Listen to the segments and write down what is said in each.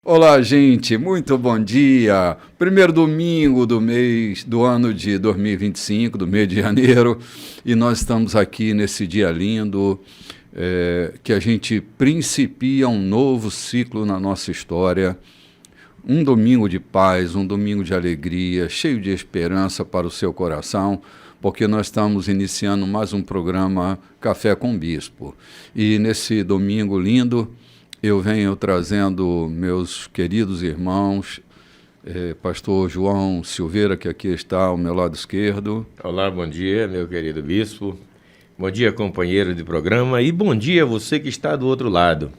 Olá, gente, muito bom dia. Primeiro domingo do mês do ano de 2025, do mês de janeiro, e nós estamos aqui nesse dia lindo, que a gente principia um novo ciclo na nossa história. Um domingo de paz, um domingo de alegria, cheio de esperança para o seu coração, porque nós estamos iniciando mais um programa Café com Bispo. E nesse domingo lindo, eu venho trazendo meus queridos irmãos, pastor João Silveira, que aqui está ao meu lado esquerdo. Olá, bom dia, meu querido bispo. Bom dia, companheiro de programa, e bom dia você que está do outro lado.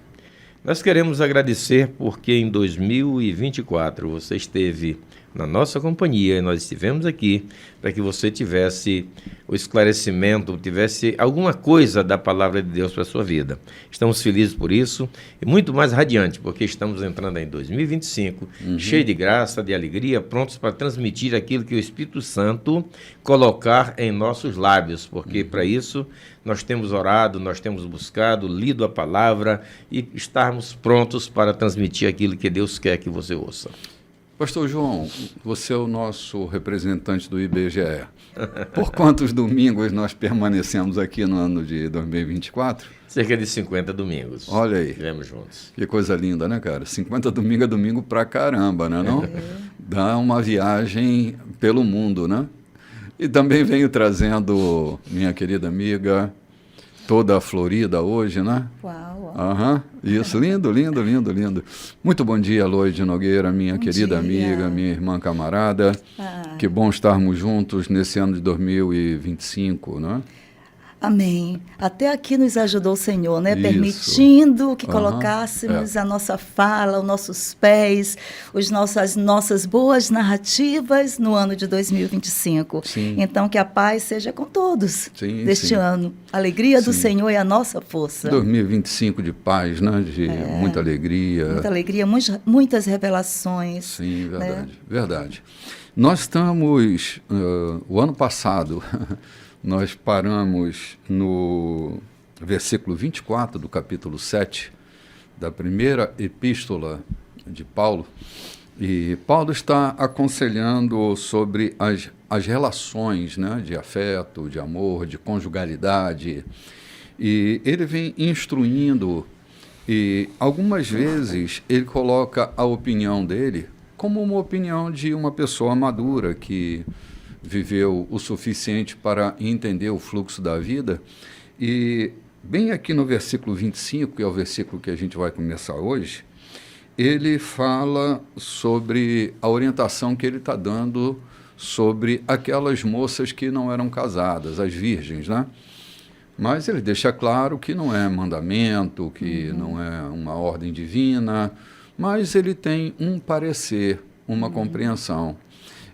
Nós queremos agradecer porque em 2024 você esteve na nossa companhia e nós estivemos aqui para que você tivesse o esclarecimento, tivesse alguma coisa da palavra de Deus para a sua vida. Estamos felizes por isso e muito mais radiante, porque estamos entrando em 2025, cheio de graça, de alegria, prontos para transmitir aquilo que o Espírito Santo colocar em nossos lábios, porque para isso nós temos orado, nós temos buscado, lido a palavra e estarmos prontos para transmitir aquilo que Deus quer que você ouça. Pastor João, você é o nosso representante do IBGE. Por quantos domingos nós permanecemos aqui no ano de 2024? Cerca de 50 domingos. Olha aí. Estivemos juntos. Que coisa linda, né, cara? 50 domingos é domingo pra caramba, né, não? Dá uma viagem pelo mundo, né? E também venho trazendo minha querida amiga, toda a Florida hoje, né? Uau! Isso, lindo, lindo, lindo, lindo. Muito bom dia, Loide Nogueira, minha Bom querida dia. amiga, minha irmã camarada. Que bom estarmos juntos nesse ano de 2025, né? Amém. Até aqui nos ajudou o Senhor, né? Isso. Permitindo que colocássemos a nossa fala, os nossos pés, as nossas boas narrativas no ano de 2025. Sim. Então, que a paz seja com todos deste Sim. ano. A alegria do Sim. Senhor é a nossa força. 2025 de paz, né? De muita alegria. Muita alegria, muitas revelações. Sim, verdade, né? verdade. Nós estamos, o ano passado, nós paramos no versículo 24 do capítulo 7 da primeira epístola de Paulo, e Paulo está aconselhando sobre as relações, né, de afeto, de amor, de conjugalidade, e ele vem instruindo, e algumas vezes ele coloca a opinião dele como uma opinião de uma pessoa madura que viveu o suficiente para entender o fluxo da vida. E bem aqui no versículo 25, que é o versículo que a gente vai começar hoje, ele fala sobre a orientação que ele está dando sobre aquelas moças que não eram casadas, as virgens, né? Mas ele deixa claro que não é mandamento, que não é uma ordem divina, mas ele tem um parecer, uma compreensão.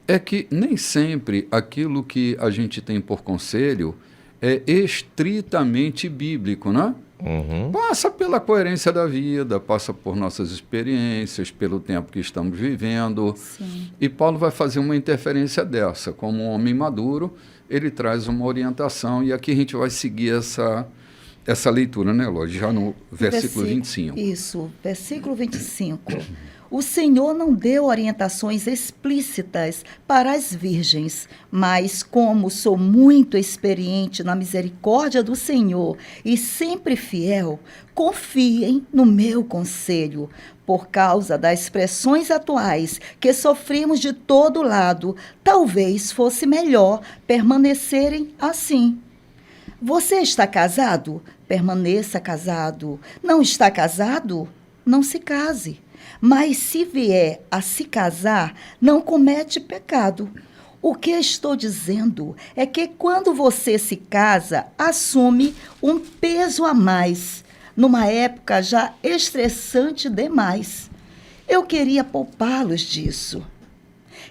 É que nem sempre aquilo que a gente tem por conselho é estritamente bíblico, né? Passa pela coerência da vida, passa por nossas experiências, pelo tempo que estamos vivendo. Sim. E Paulo vai fazer uma interferência dessa. Como um homem maduro, ele traz uma orientação, e aqui a gente vai seguir essa leitura, né, Lodi? Já no versículo 25. Isso, versículo 25. O Senhor não deu orientações explícitas para as virgens, mas como sou muito experiente na misericórdia do Senhor e sempre fiel, confiem no meu conselho. Por causa das pressões atuais que sofremos de todo lado, talvez fosse melhor permanecerem assim. Você está casado? Permaneça casado. Não está casado? Não se case. Mas se vier a se casar, não comete pecado. O que estou dizendo é que quando você se casa, assume um peso a mais, numa época já estressante demais. Eu queria poupá-los disso.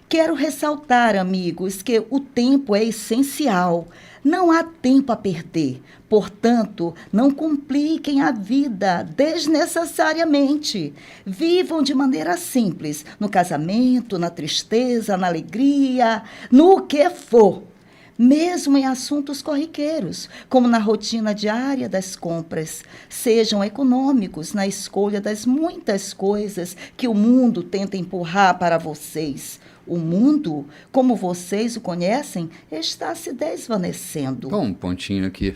Quero ressaltar, amigos, que o tempo é essencial. Não há tempo a perder. Portanto, não compliquem a vida desnecessariamente. Vivam de maneira simples, no casamento, na tristeza, na alegria, no que for. mesmo em assuntos corriqueiros, como na rotina diária das compras. Sejam econômicos na escolha das muitas coisas que o mundo tenta empurrar para vocês. O mundo, como vocês o conhecem, está se desvanecendo. Bom, um pontinho aqui.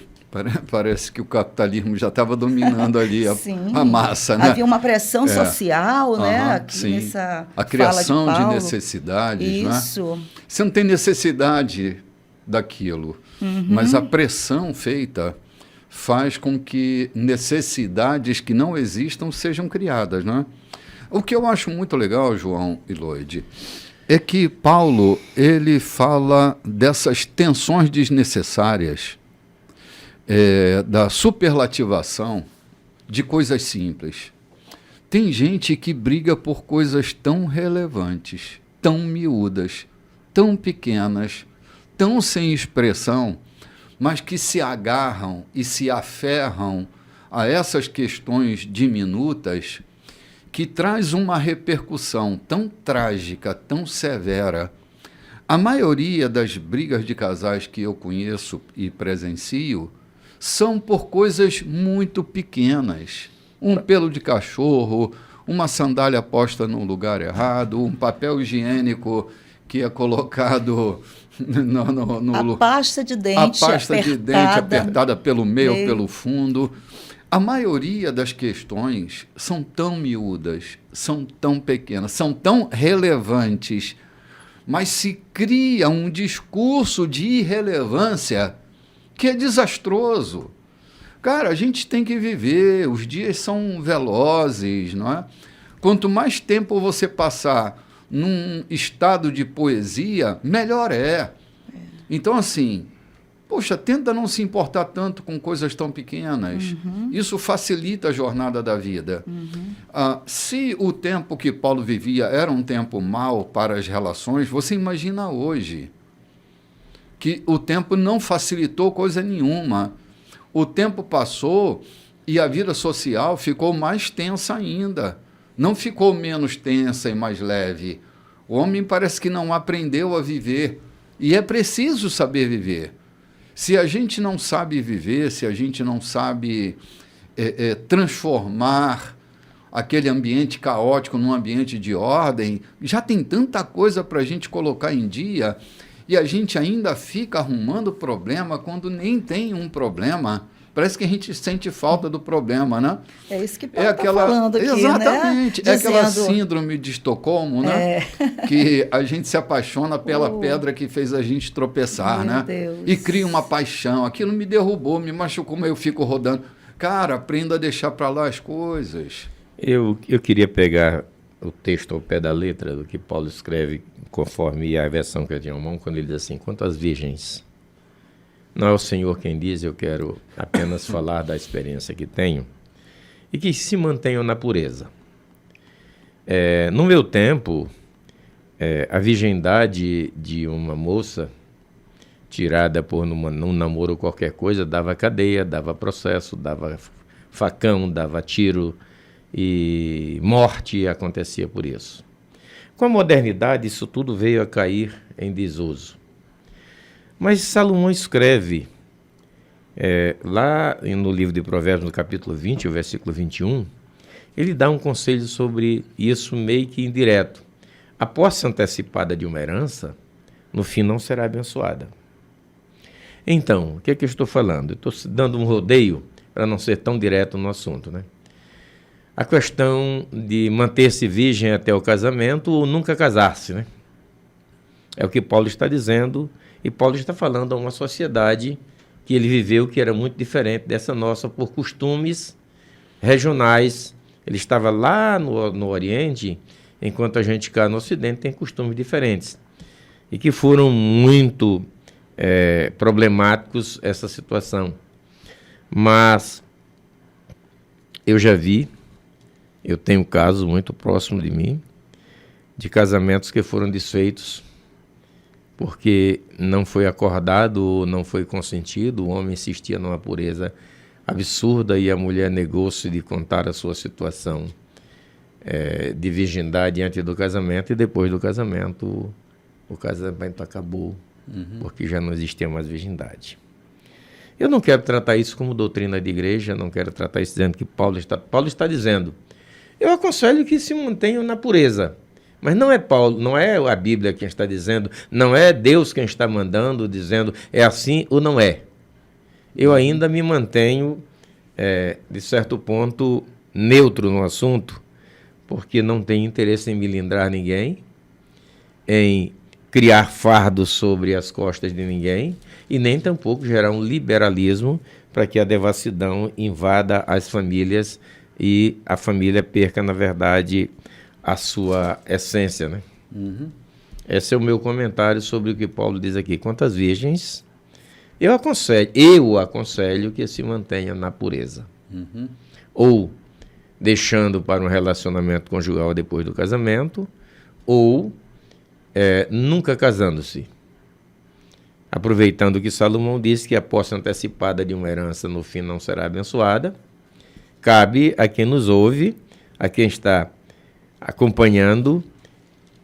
Parece que o capitalismo já estava dominando ali Sim, a massa, né? havia uma pressão social, né? Aqui sim. nessa A criação fala de Paulo. necessidades, Isso. né? Você não tem necessidade daquilo, mas a pressão feita faz com que necessidades que não existam sejam criadas, né? O que eu acho muito legal, João e Lloyd, é que Paulo, ele fala dessas tensões desnecessárias, da superlativação de coisas simples. Tem gente que briga por coisas tão relevantes, tão miúdas, tão pequenas, tão sem expressão, mas que se agarram e se aferram a essas questões diminutas, que traz uma repercussão tão trágica, tão severa. A maioria das brigas de casais que eu conheço e presencio são por coisas muito pequenas. Um pelo de cachorro, uma sandália posta no lugar errado, um papel higiênico que é colocado a pasta de dente apertada pelo meio ou pelo fundo. A maioria das questões são tão miúdas, são tão pequenas, são tão relevantes, mas se cria um discurso de irrelevância que é desastroso. Cara, a gente tem que viver, os dias são velozes, não é? Quanto mais tempo você passar num estado de poesia, melhor é. Então, assim, poxa, tenta não se importar tanto com coisas tão pequenas. Isso facilita a jornada da vida. Se o tempo que Paulo vivia era um tempo mau para as relações, você imagina hoje que o tempo não facilitou coisa nenhuma. O tempo passou e a vida social ficou mais tensa ainda. Não ficou menos tensa e mais leve. O homem parece que não aprendeu a viver. E é preciso saber viver. Se a gente não sabe viver, se a gente não sabe transformar aquele ambiente caótico num ambiente de ordem, já tem tanta coisa para a gente colocar em dia e a gente ainda fica arrumando problema quando nem tem um problema. Parece que a gente sente falta do problema, né? É isso que Paulo está falando aqui, exatamente, né? É aquela síndrome de Estocolmo, né? Que a gente se apaixona pela pedra que fez a gente tropeçar, Meu né? Deus. E cria uma paixão. Aquilo me derrubou, me machucou, mas eu fico rodando. Cara, aprenda a deixar para lá as coisas. Eu queria pegar o texto ao pé da letra do que Paulo escreve, conforme a versão que eu tinha à mão, quando ele diz assim: quanto às virgens, não é o Senhor quem diz, eu quero apenas falar da experiência que tenho, e que se mantenham na pureza. No meu tempo, a virgindade de uma moça tirada por num namoro qualquer coisa dava cadeia, dava processo, dava facão, dava tiro, e morte acontecia por isso. Com a modernidade, isso tudo veio a cair em desuso. Mas Salomão escreve, lá no livro de Provérbios, no capítulo 20, o versículo 21, ele dá um conselho sobre isso meio que indireto. A posse antecipada de uma herança, no fim, não será abençoada. Então, o que é que eu estou falando? Eu estou dando um rodeio para não ser tão direto no assunto, né? A questão de manter-se virgem até o casamento ou nunca casar-se, né? É o que Paulo está dizendo, e Paulo está falando a uma sociedade que ele viveu que era muito diferente dessa nossa por costumes regionais. Ele estava lá no Oriente, enquanto a gente cá no Ocidente tem costumes diferentes. E que foram muito problemáticos essa situação. Mas eu já vi, eu tenho casos muito próximos de mim, de casamentos que foram desfeitos porque não foi acordado, não foi consentido, o homem insistia numa pureza absurda e a mulher negou-se de contar a sua situação de virgindade antes do casamento, e depois do casamento, o casamento acabou porque já não existia mais virgindade. Eu não quero tratar isso como doutrina de igreja, não quero tratar isso dizendo que Paulo está dizendo. Eu aconselho que se mantenham na pureza. Mas não é Paulo, não é a Bíblia quem está dizendo, não é Deus quem está mandando, dizendo é assim ou não é. Eu ainda me mantenho, de certo ponto, neutro no assunto, porque não tenho interesse em melindrar ninguém, em criar fardo sobre as costas de ninguém, e nem tampouco gerar um liberalismo para que a devassidão invada as famílias e a família perca, na verdade, a sua essência, né? Esse é o meu comentário sobre o que Paulo diz aqui. Quanto às virgens, eu aconselho que se mantenha na pureza. Ou deixando para um relacionamento conjugal depois do casamento, ou nunca casando-se. Aproveitando que Salomão disse que a posse antecipada de uma herança no fim não será abençoada, cabe a quem nos ouve, a quem está acompanhando,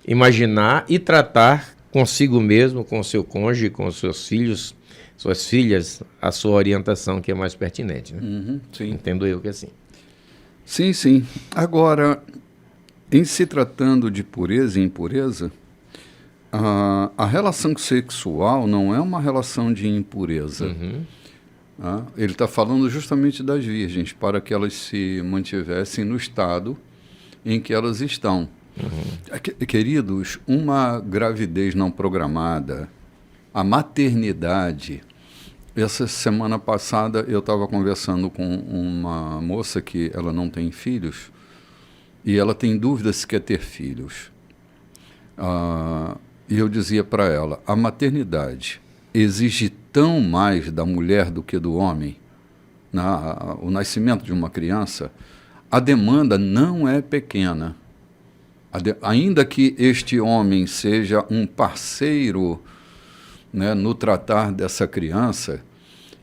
imaginar e tratar consigo mesmo, com o seu cônjuge, com os seus filhos, suas filhas, a sua orientação que é mais pertinente. Né? Sim. Entendo eu que é assim. Sim, sim. Agora, em se tratando de pureza e impureza, a relação sexual não é uma relação de impureza. Ele está falando justamente das virgens, para que elas se mantivessem no estado em que elas estão. Queridos, uma gravidez não programada, a maternidade. Essa semana passada eu estava conversando com uma moça que ela não tem filhos e ela tem dúvida se quer ter filhos. E eu dizia para ela, a maternidade exige tão mais da mulher do que do homem. O nascimento de uma criança, a demanda não é pequena. Ainda que este homem seja um parceiro, né, no tratar dessa criança,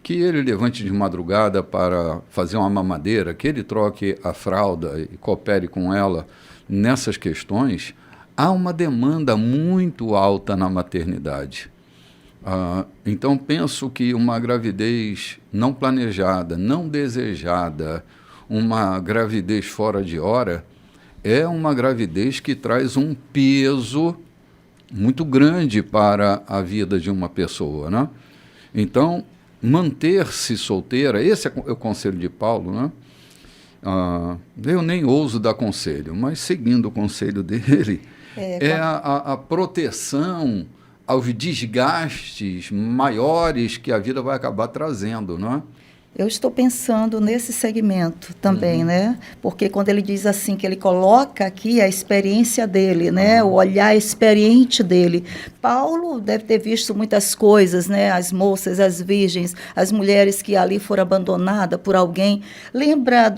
que ele levante de madrugada para fazer uma mamadeira, que ele troque a fralda e coopere com ela nessas questões, há uma demanda muito alta na maternidade. Então, penso que uma gravidez não planejada, não desejada, uma gravidez fora de hora, é uma gravidez que traz um peso muito grande para a vida de uma pessoa, né? Então, manter-se solteira, esse é o conselho de Paulo, né? Eu nem ouso dar conselho, mas seguindo o conselho dele, a proteção aos desgastes maiores que a vida vai acabar trazendo, não é? Eu estou pensando nesse segmento também, né? Porque quando ele diz assim, que ele coloca aqui a experiência dele, né? O olhar experiente dele. Paulo deve ter visto muitas coisas, né? As moças, as virgens, as mulheres que ali foram abandonadas por alguém. Lembra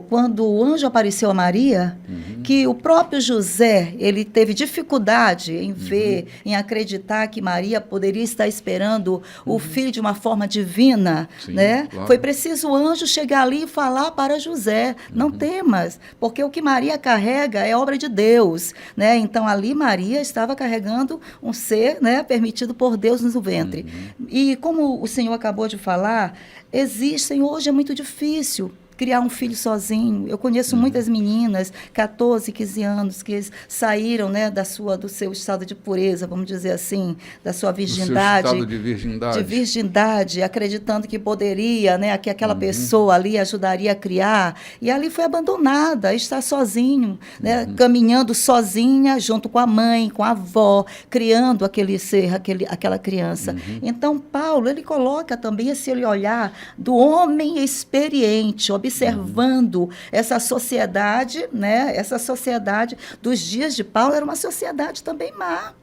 quando o anjo apareceu a Maria? Que o próprio José, ele teve dificuldade em ver, em acreditar que Maria poderia estar esperando o filho de uma forma divina, Sim, né? claro. Foi preciso o anjo chegar ali e falar para José, não temas, porque o que Maria carrega é obra de Deus, né? Então, ali Maria estava carregando um ser, né, permitido por Deus no ventre. E como o senhor acabou de falar, hoje é muito difícil criar um filho sozinho. Eu conheço muitas meninas, 14, 15 anos, que saíram, né, do seu estado de pureza, vamos dizer assim, da sua virgindade. Do seu estado de virgindade. De virgindade, acreditando que poderia, né, que aquela pessoa ali ajudaria a criar. E ali foi abandonada, está sozinho, né, caminhando sozinha, junto com a mãe, com a avó, criando aquele ser, aquela criança. Então, Paulo, ele coloca também esse olhar do homem experiente, observando essa sociedade, né? Essa sociedade dos dias de Paulo era uma sociedade também má.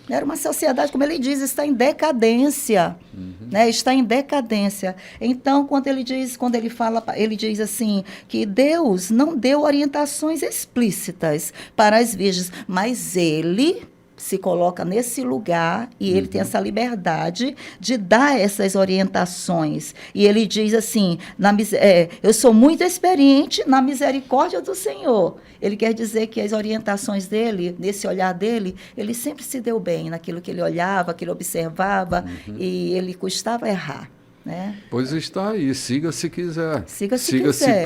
Era uma sociedade, como ele diz, está em decadência. Né? Está em decadência. Então, quando ele fala, ele diz assim, que Deus não deu orientações explícitas para as virgens, mas ele se coloca nesse lugar e ele tem essa liberdade de dar essas orientações. E ele diz assim, eu sou muito experiente na misericórdia do Senhor. Ele quer dizer que as orientações dele, nesse olhar dele, ele sempre se deu bem naquilo que ele olhava, que ele observava, e ele custava errar. Né? Pois está aí, siga se quiser. Siga se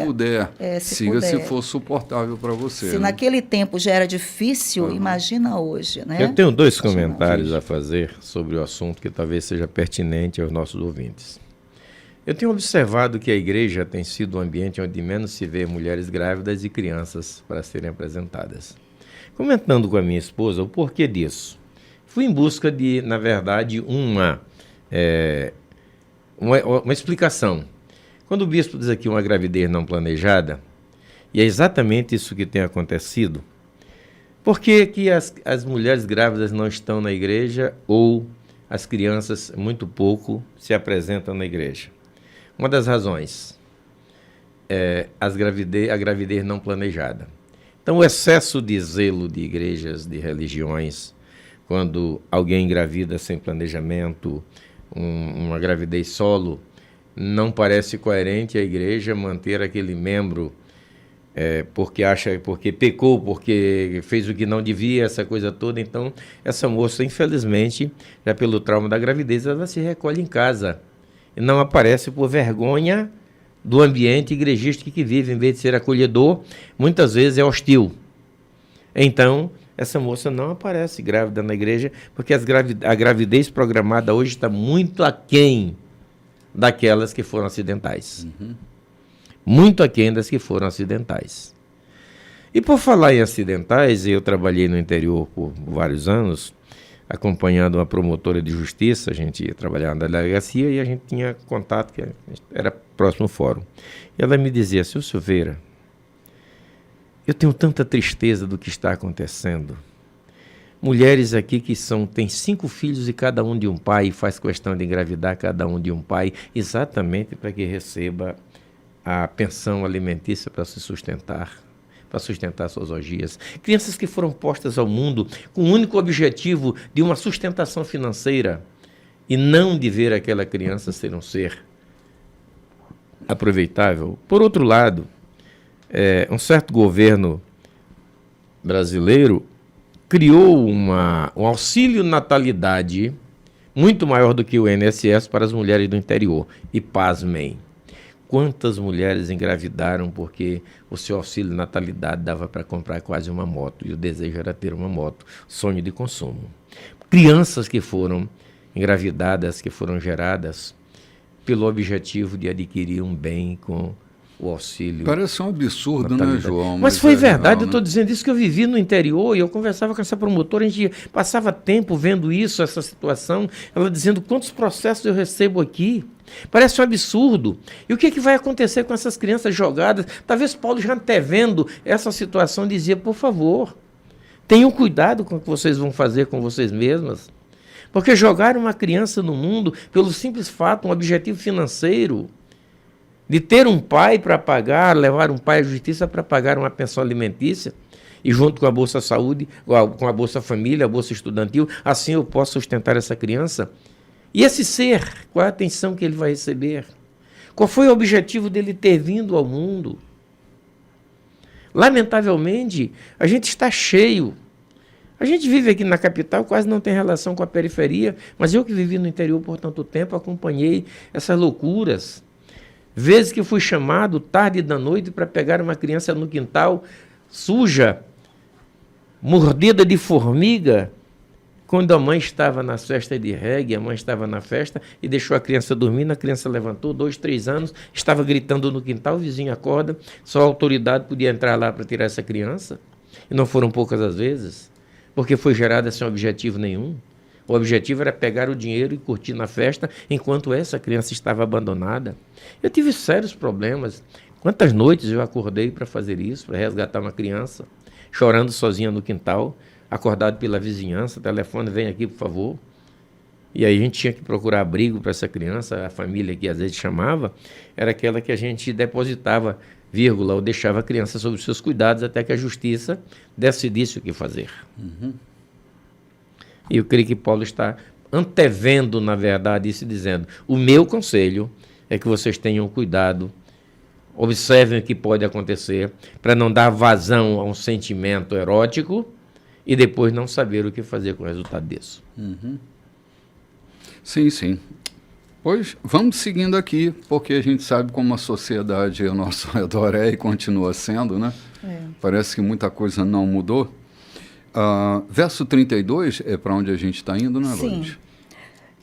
puder. Siga puder. se for suportável para você. Se naquele tempo já era difícil, imagina hoje. Né? Eu tenho 2 comentários a fazer sobre o assunto que talvez seja pertinente aos nossos ouvintes. Eu tenho observado que a igreja tem sido um ambiente onde menos se vê mulheres grávidas e crianças para serem apresentadas. Comentando com a minha esposa o porquê disso, fui em busca de, na verdade, uma explicação. Quando o bispo diz aqui uma gravidez não planejada, e é exatamente isso que tem acontecido, por que as mulheres grávidas não estão na igreja ou as crianças muito pouco se apresentam na igreja? Uma das razões é a gravidez não planejada. Então, o excesso de zelo de igrejas, de religiões, quando alguém engravida sem planejamento, uma gravidez solo, não parece coerente a igreja manter aquele membro porque pecou, porque fez o que não devia, essa coisa toda. Então, essa moça, infelizmente, já pelo trauma da gravidez, ela se recolhe em casa e não aparece por vergonha do ambiente igrejístico que vive. Em vez de ser acolhedor, muitas vezes é hostil. Então, essa moça não aparece grávida na igreja, porque a gravidez programada hoje está muito aquém daquelas que foram acidentais. Muito aquém das que foram acidentais. E por falar em acidentais, eu trabalhei no interior por vários anos, acompanhando uma promotora de justiça. A gente ia trabalhar na delegacia e a gente tinha contato, que era próximo ao fórum. E ela me dizia: seu Silveira, eu tenho tanta tristeza do que está acontecendo. Mulheres aqui que têm 5 filhos e cada um de um pai, e faz questão de engravidar cada um de um pai, exatamente para que receba a pensão alimentícia para se sustentar, para sustentar suas orgias. Crianças que foram postas ao mundo com o único objetivo de uma sustentação financeira e não de ver aquela criança ser um ser aproveitável. Por outro lado, um certo governo brasileiro criou um auxílio natalidade muito maior do que o INSS para as mulheres do interior. E pasmem, quantas mulheres engravidaram porque o seu auxílio natalidade dava para comprar quase uma moto, e o desejo era ter uma moto, sonho de consumo. Crianças que foram engravidadas, que foram geradas pelo objetivo de adquirir um bem com o auxílio. Parece um absurdo, né, João? Mas foi verdade, eu estou dizendo isso, que eu vivi no interior e eu conversava com essa promotora, a gente passava tempo vendo isso, essa situação, ela dizendo quantos processos eu recebo aqui. Parece um absurdo. E o que vai acontecer com essas crianças jogadas? Talvez Paulo, já antevendo essa situação, dizia: por favor, tenham cuidado com o que vocês vão fazer com vocês mesmas. Porque jogar uma criança no mundo pelo simples fato, um objetivo financeiro, de ter um pai para pagar, levar um pai à justiça para pagar uma pensão alimentícia, e junto com a Bolsa Saúde, com a Bolsa Família, a Bolsa Estudantil, assim eu posso sustentar essa criança. E esse ser, qual é a atenção que ele vai receber? Qual foi o objetivo dele ter vindo ao mundo? Lamentavelmente, a gente está cheio. A gente vive aqui na capital, quase não tem relação com a periferia, mas eu que vivi no interior por tanto tempo, acompanhei essas loucuras. Vezes que fui chamado tarde da noite para pegar uma criança no quintal, suja, mordida de formiga, quando a mãe estava na festa de reggae, a mãe estava na festa e deixou a criança dormindo, a criança levantou, 2, 3 anos, estava gritando no quintal, o vizinho acorda, só a autoridade podia entrar lá para tirar essa criança, e não foram poucas as vezes, porque foi gerada sem objetivo nenhum. O objetivo era pegar o dinheiro e curtir na festa, enquanto essa criança estava abandonada. Eu tive sérios problemas. Quantas noites eu acordei para fazer isso, para resgatar uma criança, chorando sozinha no quintal, acordado pela vizinhança, telefone, vem aqui, por favor. E aí a gente tinha que procurar abrigo para essa criança, a família que às vezes chamava, era aquela que a gente depositava, vírgula, ou deixava a criança sob seus cuidados até que a justiça decidisse o que fazer. E eu creio que Paulo está antevendo, na verdade, isso, dizendo: o meu conselho é que vocês tenham cuidado, observem o que pode acontecer, para não dar vazão a um sentimento erótico e depois não saber o que fazer com o resultado disso. Sim, sim. Pois vamos seguindo aqui, porque a gente sabe como a sociedade ao nosso redor é e continua sendo, né? Parece que muita coisa não mudou. Verso 32 é para onde a gente está indo, né, Lourdes? Sim.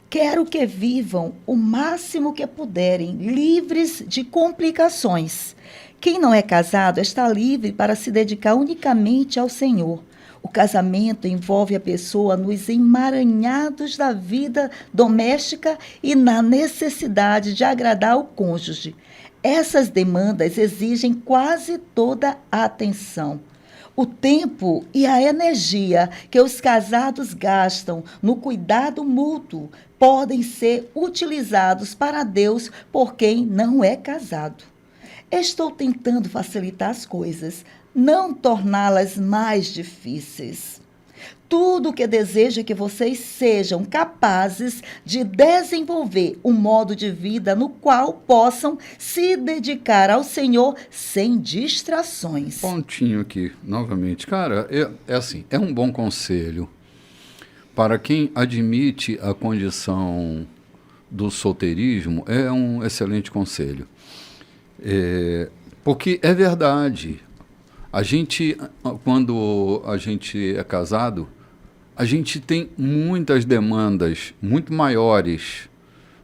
Quero que vivam o máximo que puderem, livres de complicações. Quem não é casado está livre para se dedicar unicamente ao Senhor. O casamento envolve a pessoa nos emaranhados da vida doméstica e na necessidade de agradar o cônjuge. Essas demandas exigem quase toda a atenção. O tempo e a energia que os casados gastam no cuidado mútuo podem ser utilizados para Deus por quem não é casado. Estou tentando facilitar as coisas, não torná-las mais difíceis. Tudo o que desejo é que vocês sejam capazes de desenvolver um modo de vida no qual possam se dedicar ao Senhor sem distrações. Pontinho aqui, novamente. Cara, é assim, é um bom conselho para quem admite a condição do solteirismo, é um excelente conselho. Porque é verdade. A gente, quando a gente é casado, a gente tem muitas demandas muito maiores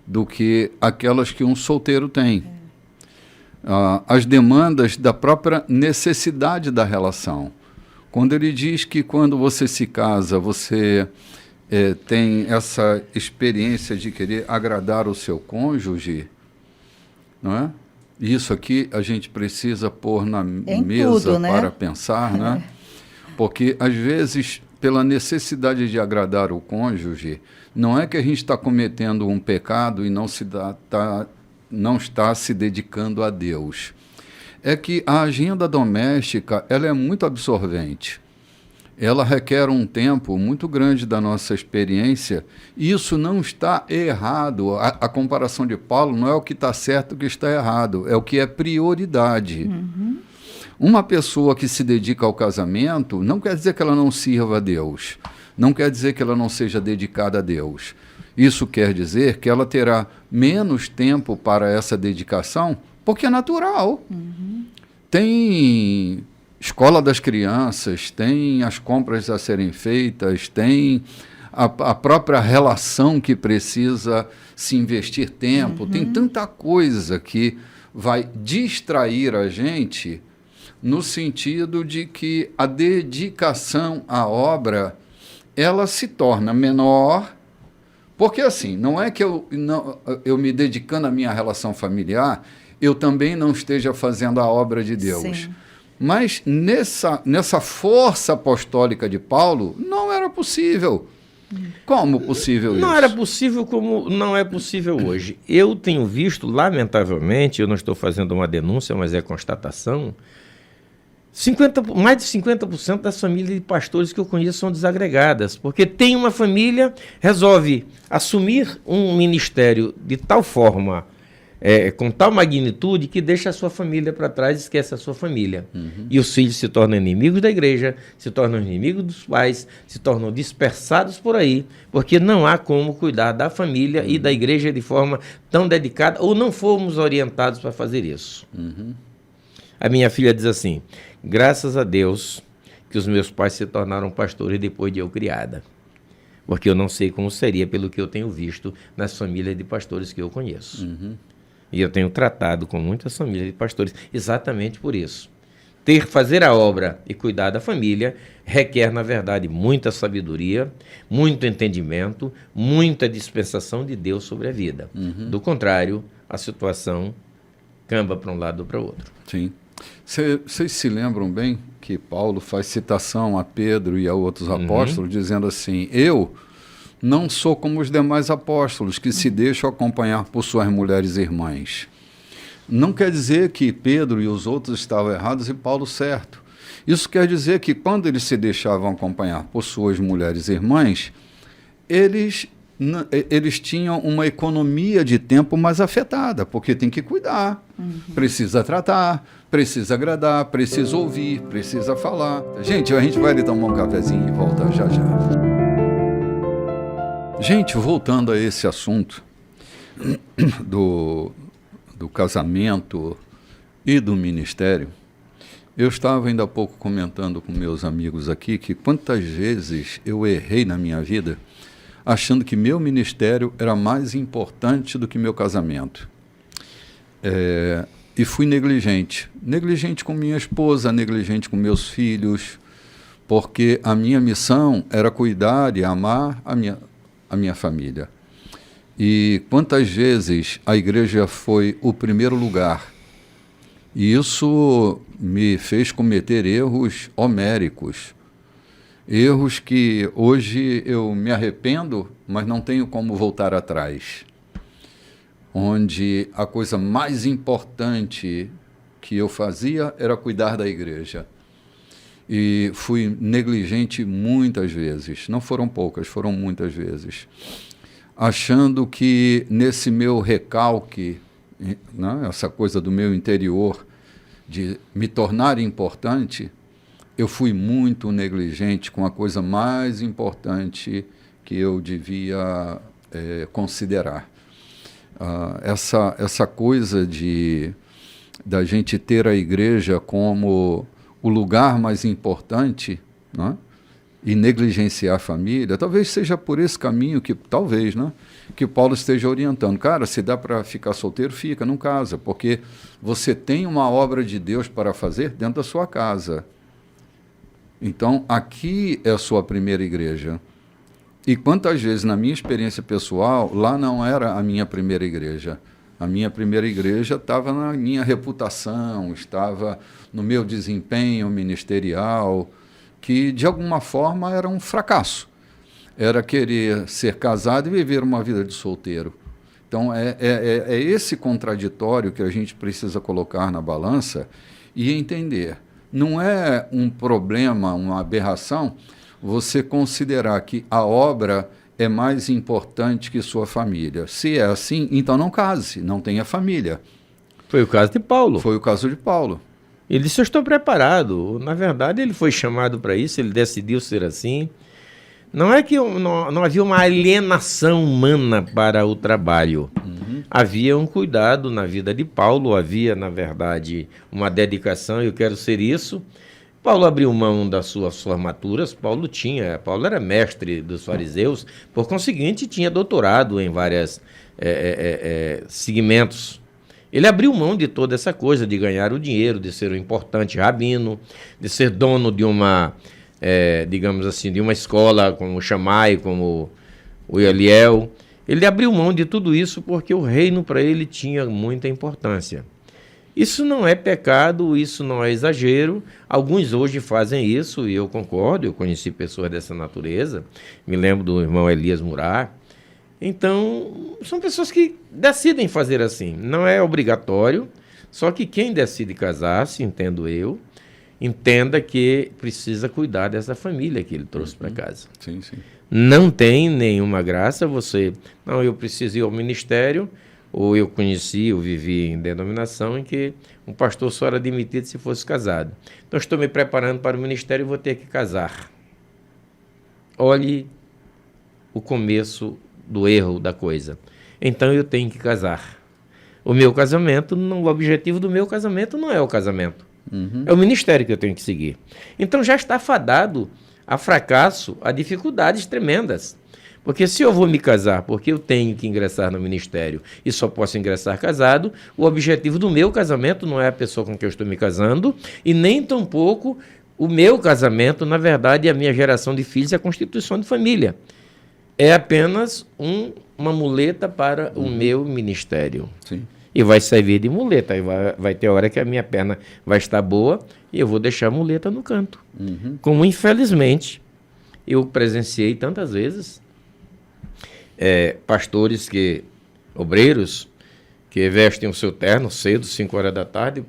do que aquelas que um solteiro tem. As demandas da própria necessidade da relação. Quando ele diz que quando você se casa, você tem essa experiência de querer agradar o seu cônjuge, não é? Isso aqui a gente precisa pôr na mesa tudo, né? para pensar, né? Porque, às vezes, pela necessidade de agradar o cônjuge, não é que a gente está cometendo um pecado e não está se dedicando a Deus. É que a agenda doméstica ela é muito absorvente. Ela requer um tempo muito grande da nossa experiência, e isso não está errado. A comparação de Paulo não é o que está certo e o que está errado, é o que é prioridade. Uma pessoa que se dedica ao casamento não quer dizer que ela não sirva a Deus, não quer dizer que ela não seja dedicada a Deus. Isso quer dizer que ela terá menos tempo para essa dedicação, porque é natural. Tem escola das crianças, tem as compras a serem feitas, tem a própria relação que precisa se investir tempo, tem tanta coisa que vai distrair a gente no sentido de que a dedicação à obra ela se torna menor, porque assim, não é que eu me dedicando à minha relação familiar, eu também não esteja fazendo a obra de Deus. Sim. Mas nessa força apostólica de Paulo, não era possível. Como possível isso? Não era possível como não é possível hoje. Eu tenho visto, lamentavelmente, eu não estou fazendo uma denúncia, mas é constatação, mais de 50% das famílias de pastores que eu conheço são desagregadas, porque tem uma família, resolve assumir um ministério de tal forma, com tal magnitude, que deixa a sua família para trás e esquece a sua família. E os filhos se tornam inimigos da igreja, se tornam inimigos dos pais, se tornam dispersados por aí, porque não há como cuidar da família e da igreja de forma tão dedicada, ou não fomos orientados para fazer isso. A minha filha diz assim: graças a Deus que os meus pais se tornaram pastores depois de eu criada, porque eu não sei como seria pelo que eu tenho visto nas famílias de pastores que eu conheço. E eu tenho tratado com muitas famílias de pastores exatamente por isso. Fazer a obra e cuidar da família requer, na verdade, muita sabedoria, muito entendimento, muita dispensação de Deus sobre a vida. Do contrário, a situação camba para um lado ou para o outro. Sim. Vocês se lembram bem que Paulo faz citação a Pedro e a outros apóstolos, dizendo assim: eu não sou como os demais apóstolos que se deixam acompanhar por suas mulheres irmãs. Não quer dizer que Pedro e os outros estavam errados e Paulo certo. Isso quer dizer que quando eles se deixavam acompanhar por suas mulheres irmãs, eles tinham uma economia de tempo mais afetada, porque tem que cuidar, precisa tratar, precisa agradar, precisa ouvir, precisa falar. Gente, a gente vai ali tomar um cafezinho e volta já já. Gente, voltando a esse assunto do casamento e do ministério, eu estava ainda há pouco comentando com meus amigos aqui que quantas vezes eu errei na minha vida achando que meu ministério era mais importante do que meu casamento. E fui negligente. Negligente com minha esposa, negligente com meus filhos, porque a minha missão era cuidar e amar a minha família. E quantas vezes a igreja foi o primeiro lugar. E isso me fez cometer erros homéricos. Erros que hoje eu me arrependo, mas não tenho como voltar atrás. Onde a coisa mais importante que eu fazia era cuidar da igreja. E fui negligente muitas vezes. Não foram poucas, foram muitas vezes. Achando que nesse meu recalque, né, essa coisa do meu interior, de me tornar importante, eu fui muito negligente com a coisa mais importante que eu devia considerar. Essa coisa da gente ter a igreja como o lugar mais importante, né? E negligenciar a família, talvez seja por esse caminho que Paulo esteja orientando. Cara, se dá para ficar solteiro, fica, não casa, porque você tem uma obra de Deus para fazer dentro da sua casa. Então, aqui é a sua primeira igreja. E quantas vezes, na minha experiência pessoal, lá não era a minha primeira igreja. A minha primeira igreja estava na minha reputação, estava no meu desempenho ministerial, que de alguma forma era um fracasso. Era querer ser casado e viver uma vida de solteiro. Então, é esse contraditório que a gente precisa colocar na balança e entender. Não é um problema, uma aberração, você considerar que a obra é mais importante que sua família. Se é assim, então não case, não tenha família. Foi o caso de Paulo. Foi o caso de Paulo. Ele disse, eu estou preparado. Na verdade, ele foi chamado para isso, ele decidiu ser assim. Não é que não havia uma alienação humana para o trabalho. Havia um cuidado na vida de Paulo, havia, na verdade, uma dedicação, eu quero ser isso. Paulo abriu mão das suas formaturas, Paulo era mestre dos fariseus, por conseguinte, tinha doutorado em vários segmentos. Ele abriu mão de toda essa coisa, de ganhar o dinheiro, de ser um importante rabino, de ser dono de uma, digamos assim, de uma escola como o Shammai, como o Eliel. Ele abriu mão de tudo isso porque o reino para ele tinha muita importância. Isso não é pecado, isso não é exagero. Alguns hoje fazem isso e eu concordo, eu conheci pessoas dessa natureza. Me lembro do irmão Elias Murat. Então, são pessoas que decidem fazer assim. Não é obrigatório, só que quem decide casar-se, entendo eu, entenda que precisa cuidar dessa família que ele trouxe para casa. Sim, sim. Não tem nenhuma graça você... Não, eu preciso ir ao ministério, ou eu vivi em denominação em que um pastor só era admitido se fosse casado. Então, estou me preparando para o ministério e vou ter que casar. Olhe o começo do erro da coisa. Então eu tenho que casar. O objetivo do meu casamento não é o casamento. É o ministério que eu tenho que seguir. Então já está fadado a fracasso, a dificuldades tremendas. Porque se eu vou me casar porque eu tenho que ingressar no ministério e só posso ingressar casado, o objetivo do meu casamento não é a pessoa com quem eu estou me casando e nem tampouco o meu casamento, na verdade, é a minha geração de filhos e a constituição de família. É apenas uma muleta para o meu ministério. Sim. E vai servir de muleta. E vai ter hora que a minha perna vai estar boa e eu vou deixar a muleta no canto. Como, infelizmente, eu presenciei tantas vezes pastores obreiros que vestem o seu terno cedo, 5 horas da tarde,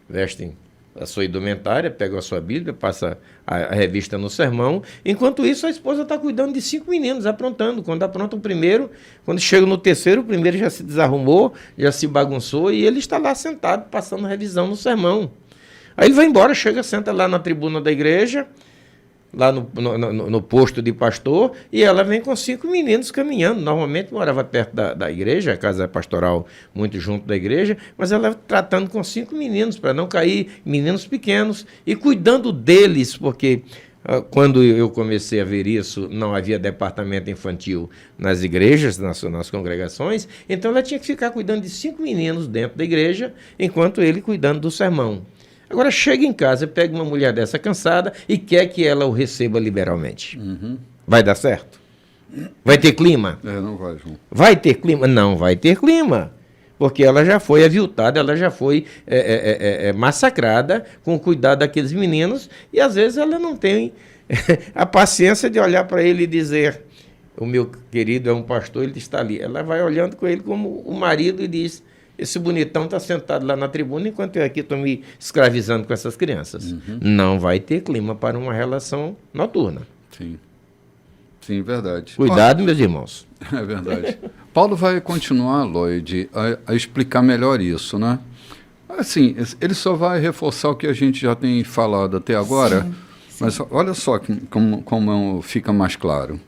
vestem a sua indumentária, pega a sua Bíblia, passa a revista no sermão. Enquanto isso, a esposa está cuidando de 5 meninos, aprontando. Quando apronta o primeiro, quando chega no terceiro, o primeiro já se desarrumou, já se bagunçou, e ele está lá sentado, passando revisão no sermão. Aí ele vai embora, chega, senta lá na tribuna da igreja, lá no posto de pastor, e ela vem com 5 meninos caminhando. Normalmente morava perto da igreja, a casa pastoral muito junto da igreja, mas ela tratando com 5 meninos, para não cair, meninos pequenos, e cuidando deles, porque quando eu comecei a ver isso, não havia departamento infantil nas igrejas, nas congregações, então ela tinha que ficar cuidando de 5 meninos dentro da igreja, enquanto ele cuidando do sermão. Agora chega em casa, pega uma mulher dessa cansada e quer que ela o receba liberalmente. Uhum. Vai dar certo? Vai ter clima? Não vai, João. Vai ter clima? Não vai ter clima. Porque ela já foi aviltada, ela já foi massacrada com o cuidado daqueles meninos, e às vezes ela não tem a paciência de olhar para ele e dizer: o meu querido é um pastor, ele está ali. Ela vai olhando com ele como o marido e diz: esse bonitão está sentado lá na tribuna enquanto eu aqui estou me escravizando com essas crianças. Uhum. Não vai ter clima para uma relação noturna. Sim. Sim, verdade. Cuidado, meus irmãos. É verdade. Paulo vai continuar, Lloyd, a explicar melhor isso, né? Assim, ele só vai reforçar o que a gente já tem falado até agora, sim. Mas olha só como fica mais claro.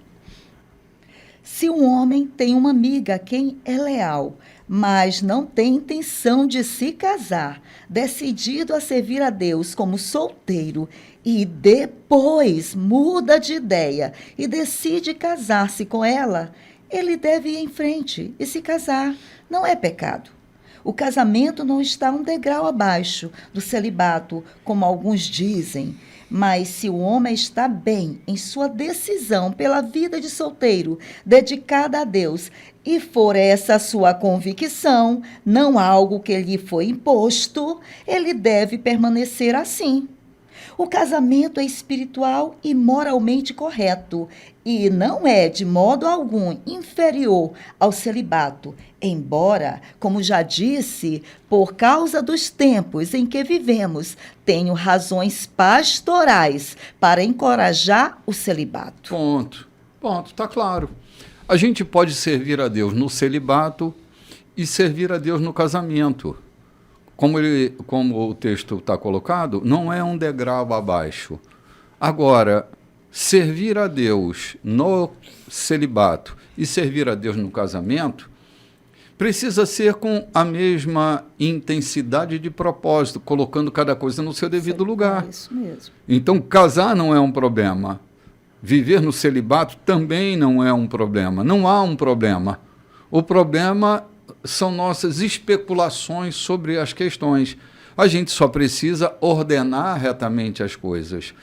Se um homem tem uma amiga a quem é leal, mas não tem intenção de se casar, decidido a servir a Deus como solteiro, e depois muda de ideia e decide casar-se com ela, ele deve ir em frente e se casar. Não é pecado. O casamento não está um degrau abaixo do celibato, como alguns dizem. Mas se o homem está bem em sua decisão pela vida de solteiro, dedicada a Deus, e for essa a sua convicção, não algo que lhe foi imposto, ele deve permanecer assim. O casamento é espiritual e moralmente correto, e não é de modo algum inferior ao celibato, embora, como já disse, por causa dos tempos em que vivemos, tenho razões pastorais para encorajar o celibato. Ponto, está claro. A gente pode servir a Deus no celibato e servir a Deus no casamento. Como o texto está colocado, não é um degrau abaixo. Agora, servir a Deus no celibato e servir a Deus no casamento precisa ser com a mesma intensidade de propósito, colocando cada coisa no seu devido lugar. É isso mesmo. Então, casar não é um problema. Viver no celibato também não é um problema. Não há um problema. O problema são nossas especulações sobre as questões. A gente só precisa ordenar retamente as coisas.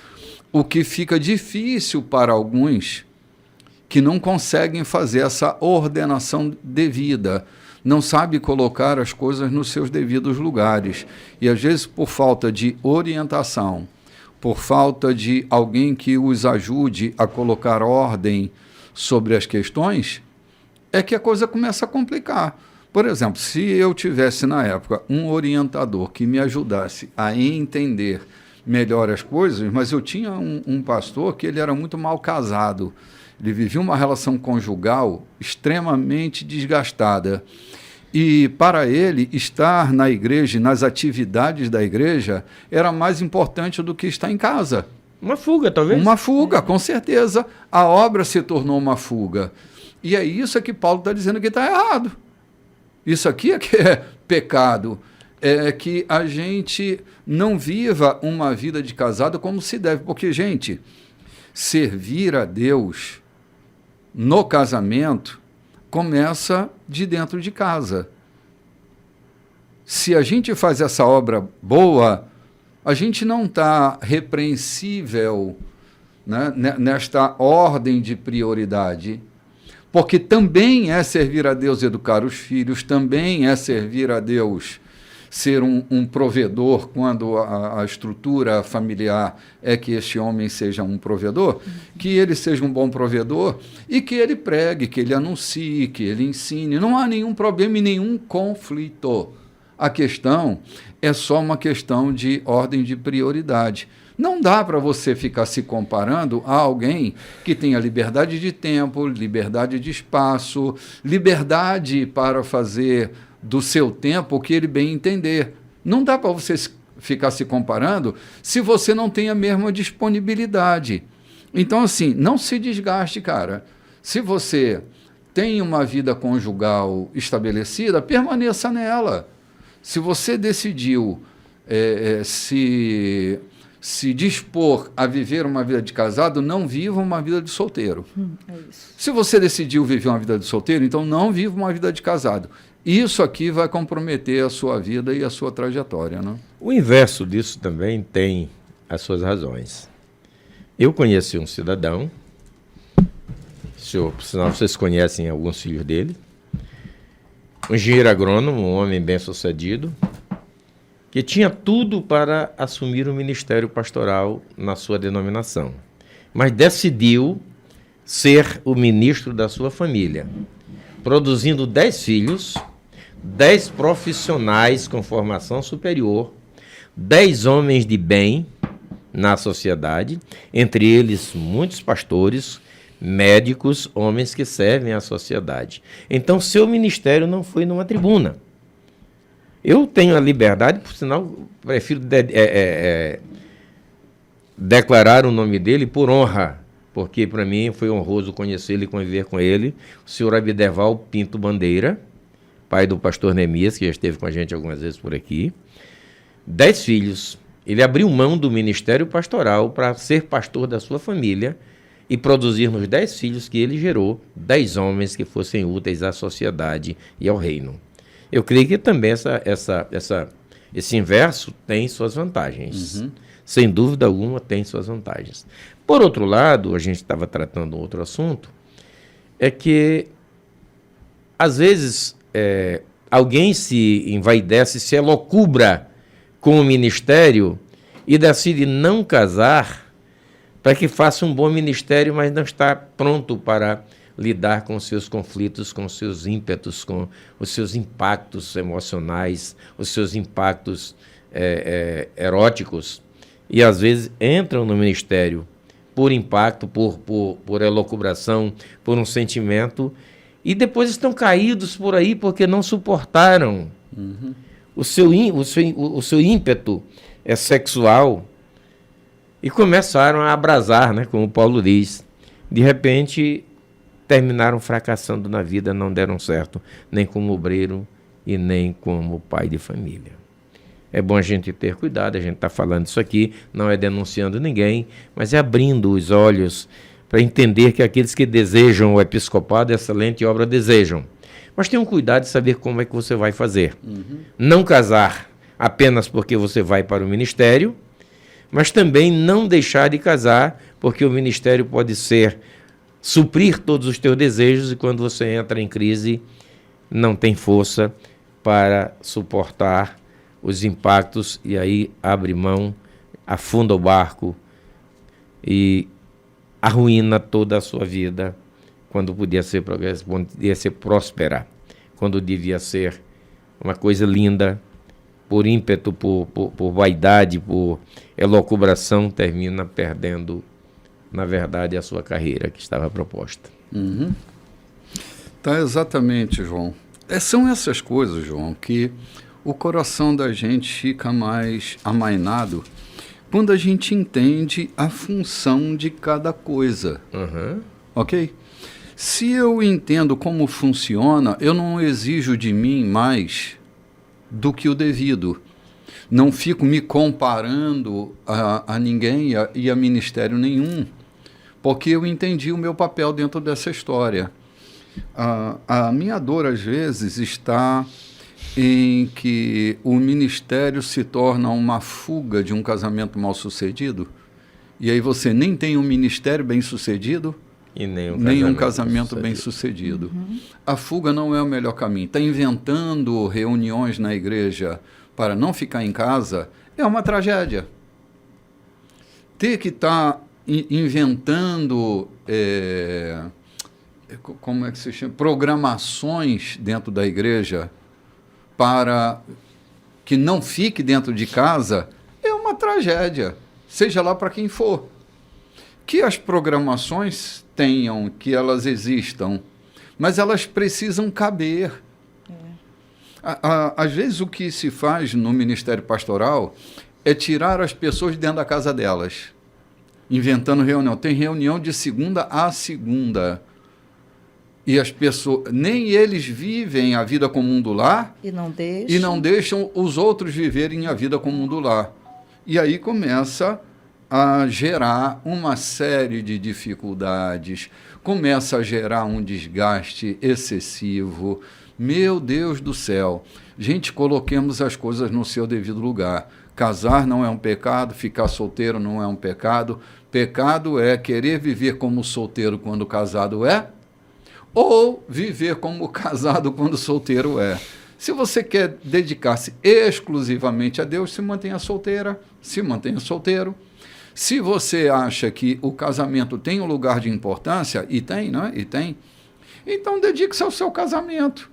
O que fica difícil para alguns que não conseguem fazer essa ordenação devida, não sabe colocar as coisas nos seus devidos lugares. E às vezes por falta de orientação, por falta de alguém que os ajude a colocar ordem sobre as questões, é que a coisa começa a complicar. Por exemplo, se eu tivesse na época um orientador que me ajudasse a entender melhor as coisas, mas eu tinha um pastor que ele era muito mal casado, ele vivia uma relação conjugal extremamente desgastada, e para ele estar na igreja e nas atividades da igreja era mais importante do que estar em casa. Uma fuga, talvez? Uma fuga, com certeza. A obra se tornou uma fuga. E é isso que Paulo está dizendo que está errado. Isso aqui é que é pecado, é que a gente não viva uma vida de casado como se deve, porque, gente, servir a Deus no casamento começa de dentro de casa. Se a gente faz essa obra boa, a gente não está repreensível, né, nesta ordem de prioridade. Porque também é servir a Deus educar os filhos, também é servir a Deus ser um provedor, quando a estrutura familiar é que este homem seja um provedor, que ele seja um bom provedor e que ele pregue, que ele anuncie, que ele ensine. Não há nenhum problema e nenhum conflito. A questão é só uma questão de ordem de prioridade. Não dá para você ficar se comparando a alguém que tenha liberdade de tempo, liberdade de espaço, liberdade para fazer do seu tempo o que ele bem entender. Não dá para você ficar se comparando se você não tem a mesma disponibilidade. Então, assim, não se desgaste, cara. Se você tem uma vida conjugal estabelecida, permaneça nela. Se você decidiu se dispor a viver uma vida de casado, não viva uma vida de solteiro. É isso. Se você decidiu viver uma vida de solteiro, então não viva uma vida de casado. Isso aqui vai comprometer a sua vida e a sua trajetória, né? O inverso disso também tem as suas razões. Eu conheci um cidadão, por sinal vocês conhecem alguns filhos dele, um engenheiro agrônomo, um homem bem-sucedido, que tinha tudo para assumir o ministério pastoral na sua denominação, mas decidiu ser o ministro da sua família, produzindo 10 filhos, 10 profissionais com formação superior, 10 homens de bem na sociedade, entre eles muitos pastores, médicos, homens que servem à sociedade. Então, seu ministério não foi numa tribuna. Eu tenho a liberdade, por sinal, prefiro declarar o nome dele por honra, porque para mim foi honroso conhecê-lo e conviver com ele, o senhor Abdeval Pinto Bandeira, pai do pastor Neemias, que já esteve com a gente algumas vezes por aqui. 10 filhos. Ele abriu mão do ministério pastoral para ser pastor da sua família e produzir nos 10 filhos que ele gerou 10 homens que fossem úteis à sociedade e ao reino. Eu creio que também esse inverso tem suas vantagens. Uhum. Sem dúvida alguma, tem suas vantagens. Por outro lado, a gente estava tratando outro assunto, é que, às vezes, alguém se envaidece, se elocubra com o ministério e decide não casar para que faça um bom ministério, mas não está pronto para lidar com os seus conflitos, com os seus ímpetos, com os seus impactos emocionais, os seus impactos eróticos, e às vezes entram no ministério por impacto, por elucubração, por um sentimento, e depois estão caídos por aí porque não suportaram o seu ímpeto sexual e começaram a abrasar, né, como Paulo diz. De repente, terminaram fracassando na vida, não deram certo, nem como obreiro e nem como pai de família. É bom a gente ter cuidado, a gente está falando isso aqui, não é denunciando ninguém, mas é abrindo os olhos para entender que aqueles que desejam o episcopado, excelente obra desejam. Mas tenham cuidado de saber como é que você vai fazer. Não casar apenas porque você vai para o ministério, mas também não deixar de casar, porque o ministério pode suprir todos os teus desejos e quando você entra em crise, não tem força para suportar os impactos e aí abre mão, afunda o barco e arruína toda a sua vida quando podia ser progresso, quando podia ser próspera, quando devia ser uma coisa linda, por ímpeto, por vaidade, por elucubração, termina perdendo, na verdade, a sua carreira que estava proposta. Tá, exatamente, João. São essas coisas, João, que o coração da gente fica mais amainado quando a gente entende a função de cada coisa. Ok? Se eu entendo como funciona, eu não exijo de mim mais do que o devido. Não fico me comparando a ninguém e a ministério nenhum, porque eu entendi o meu papel dentro dessa história. A minha dor, às vezes, está em que o ministério se torna uma fuga de um casamento mal-sucedido, e aí você nem tem um ministério bem-sucedido, E nem um casamento bem-sucedido. A fuga não é o melhor caminho. Está inventando reuniões na igreja para não ficar em casa é uma tragédia. Ter que estar inventando como é que se chama? Programações dentro da igreja para que não fique dentro de casa, é uma tragédia, seja lá para quem for. Que as programações tenham, que elas existam, mas elas precisam caber. Às vezes o que se faz no Ministério Pastoral é tirar as pessoas de dentro da casa delas, inventando reunião. Tem reunião de segunda a segunda. E as pessoas, nem eles vivem a vida comum do lar E não deixam os outros viverem a vida comum do lar. E aí começa a gerar uma série de dificuldades, começa a gerar um desgaste excessivo. Meu Deus do céu. Gente, coloquemos as coisas no seu devido lugar. Casar não é um pecado, ficar solteiro não é um pecado. Pecado é querer viver como solteiro quando casado é, ou viver como casado quando solteiro é. Se você quer dedicar-se exclusivamente a Deus, se mantenha solteira, se mantenha solteiro. Se você acha que o casamento tem um lugar de importância, e tem, né? E tem, então dedique-se ao seu casamento.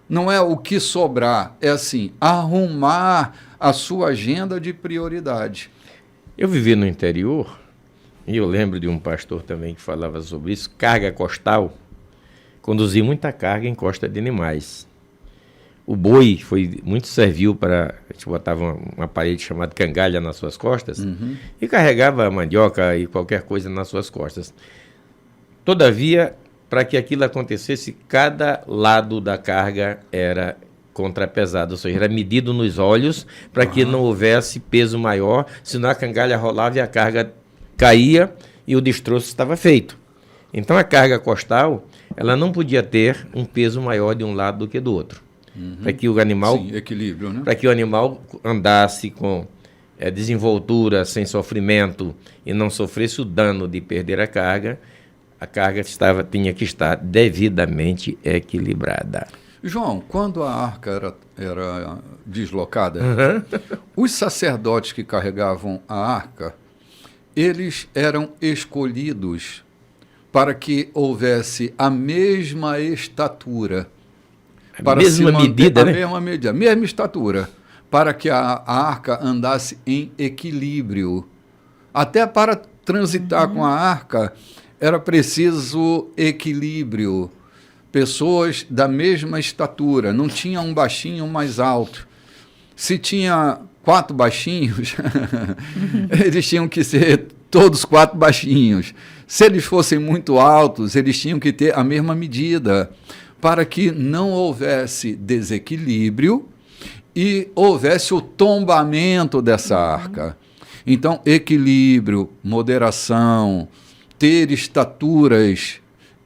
Não é o que sobrar, é assim, arrumar a sua agenda de prioridade. Eu vivi no interior, e eu lembro de um pastor também que falava sobre isso, carga costal, conduzir muita carga em costa de animais. O boi muito serviu para, a gente botava uma parede chamada cangalha nas suas costas, e carregava mandioca e qualquer coisa nas suas costas. Todavia, para que aquilo acontecesse, cada lado da carga era contrapesado, ou seja, era medido nos olhos para que não houvesse peso maior, senão a cangalha rolava e a carga caía e o destroço estava feito. Então a carga costal, ela não podia ter um peso maior de um lado do que do outro. Para que o animal, sim, equilíbrio, né? Para que o animal andasse com desenvoltura, sem sofrimento e não sofresse o dano de perder a carga tinha que estar devidamente equilibrada. João, quando a arca era deslocada, os sacerdotes que carregavam a arca, eles eram escolhidos para que houvesse a mesma estatura. A mesma medida, né? A mesma estatura, para que a arca andasse em equilíbrio. Até para transitar com a arca, era preciso equilíbrio. Pessoas da mesma estatura, não tinha um baixinho um mais alto. Se tinha 4 baixinhos, eles tinham que ser todos 4 baixinhos. Se eles fossem muito altos, eles tinham que ter a mesma medida, para que não houvesse desequilíbrio e houvesse o tombamento dessa arca. Então, equilíbrio, moderação, ter estaturas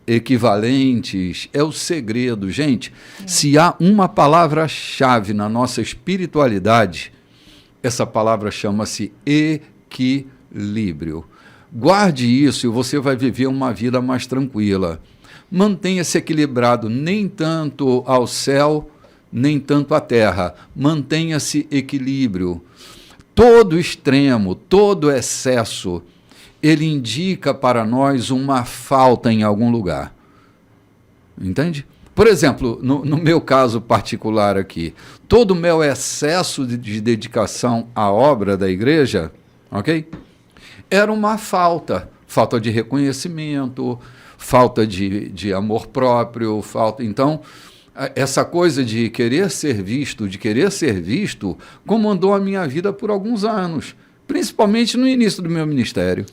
equivalentes é o segredo. Gente, se há uma palavra-chave na nossa espiritualidade, essa palavra chama-se equilíbrio. Guarde isso e você vai viver uma vida mais tranquila. Mantenha-se equilibrado, nem tanto ao céu, nem tanto à terra. Mantenha-se equilíbrio. Todo extremo, todo excesso, ele indica para nós uma falta em algum lugar. Entende? Por exemplo, no meu caso particular aqui, todo o meu excesso de dedicação à obra da igreja, ok? Era uma falta de reconhecimento, falta de amor próprio, Então, essa coisa de querer ser visto, comandou a minha vida por alguns anos, principalmente no início do meu ministério.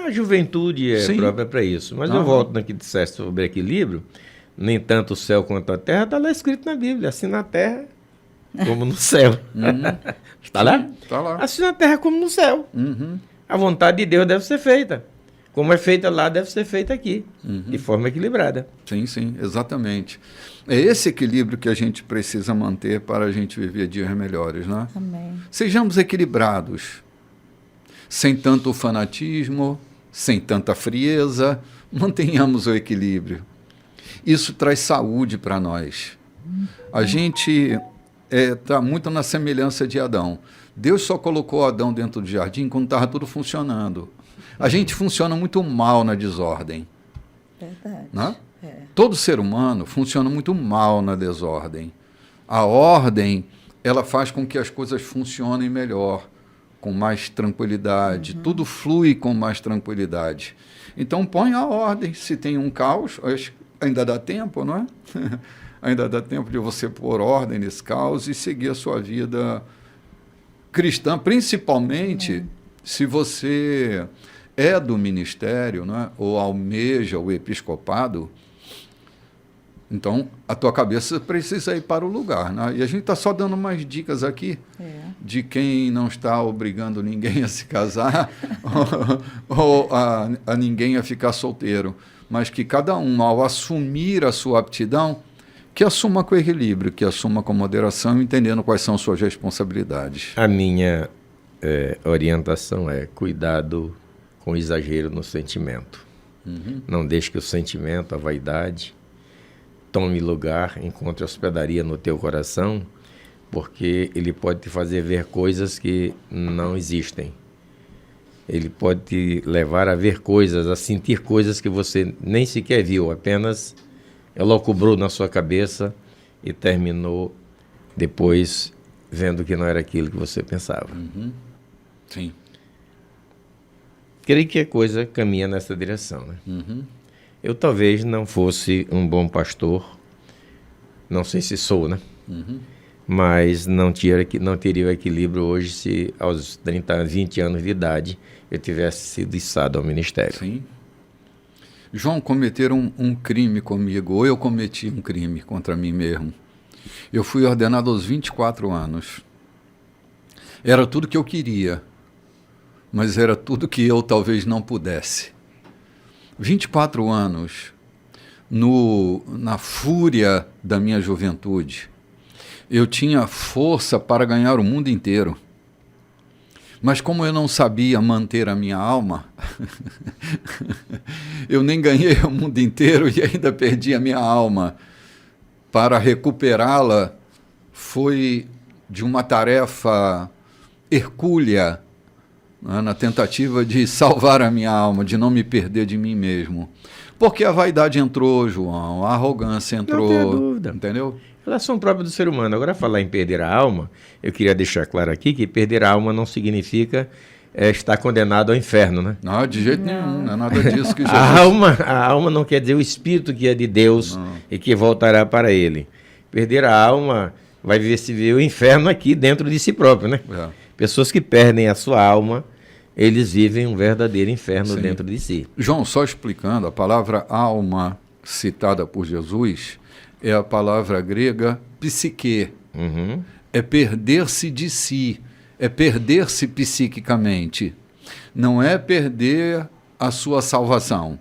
A juventude é própria para isso. Mas eu volto no que disseste sobre equilíbrio. Nem tanto o céu quanto a terra, está lá escrito na Bíblia, assim na terra como no céu. Está lá? Está lá. Assim na terra como no céu. A vontade de Deus deve ser feita. Como é feita lá, deve ser feita aqui, de forma equilibrada. Sim, sim, exatamente. É esse equilíbrio que a gente precisa manter para a gente viver dias melhores, né? Amém. Sejamos equilibrados, sem tanto fanatismo, sem tanta frieza, mantenhamos o equilíbrio. Isso traz saúde para nós. A gente está muito na semelhança de Adão. Deus só colocou Adão dentro do jardim quando estava tudo funcionando. A gente funciona muito mal na desordem. Verdade. Né? Todo ser humano funciona muito mal na desordem. A ordem, ela faz com que as coisas funcionem melhor, com mais tranquilidade, tudo flui com mais tranquilidade. Então põe a ordem, se tem um caos, ainda dá tempo, não é? Ainda dá tempo de você pôr ordem nesse caos e seguir a sua vida cristã, principalmente se você é do ministério, não é? Ou almeja o episcopado. Então, a tua cabeça precisa ir para o lugar. Né? E a gente está só dando umas dicas aqui de quem não está obrigando ninguém a se casar ou a ninguém a ficar solteiro. Mas que cada um, ao assumir a sua aptidão, que assuma com equilíbrio, que assuma com moderação, entendendo quais são suas responsabilidades. A minha orientação é cuidado com o exagero no sentimento. Não deixe que o sentimento, a vaidade, tome lugar, encontre hospedaria no teu coração, porque ele pode te fazer ver coisas que não existem. Ele pode te levar a ver coisas, a sentir coisas que você nem sequer viu, apenas elucubrou na sua cabeça e terminou depois vendo que não era aquilo que você pensava. Sim. Creio que a coisa caminha nessa direção, né? Eu talvez não fosse um bom pastor, não sei se sou, né? Mas não teria o equilíbrio hoje se aos 30, 20 anos de idade eu tivesse sido içado ao ministério. Sim. João, cometeram um crime comigo, ou eu cometi um crime contra mim mesmo. Eu fui ordenado aos 24 anos. Era tudo que eu queria, mas era tudo que eu talvez não pudesse. 24 anos, na fúria da minha juventude, eu tinha força para ganhar o mundo inteiro. Mas como eu não sabia manter a minha alma, eu nem ganhei o mundo inteiro e ainda perdi a minha alma. Para recuperá-la foi de uma tarefa hercúlea, né, na tentativa de salvar a minha alma, de não me perder de mim mesmo. Porque a vaidade entrou, João, a arrogância entrou. Não tenho dúvida. Entendeu? Relação própria do ser humano. Agora, falar em perder a alma, eu queria deixar claro aqui que perder a alma não significa estar condenado ao inferno, né? Não, de jeito nenhum, não é nada disso que Jesus... A alma não quer dizer o espírito que é de Deus e que voltará para ele. Perder a alma vai ver o inferno aqui dentro de si próprio, né? Pessoas que perdem a sua alma, eles vivem um verdadeiro inferno dentro de si. João, só explicando, a palavra alma citada por Jesus é a palavra grega psique. É perder-se de si, é perder-se psiquicamente. Não é perder a sua salvação.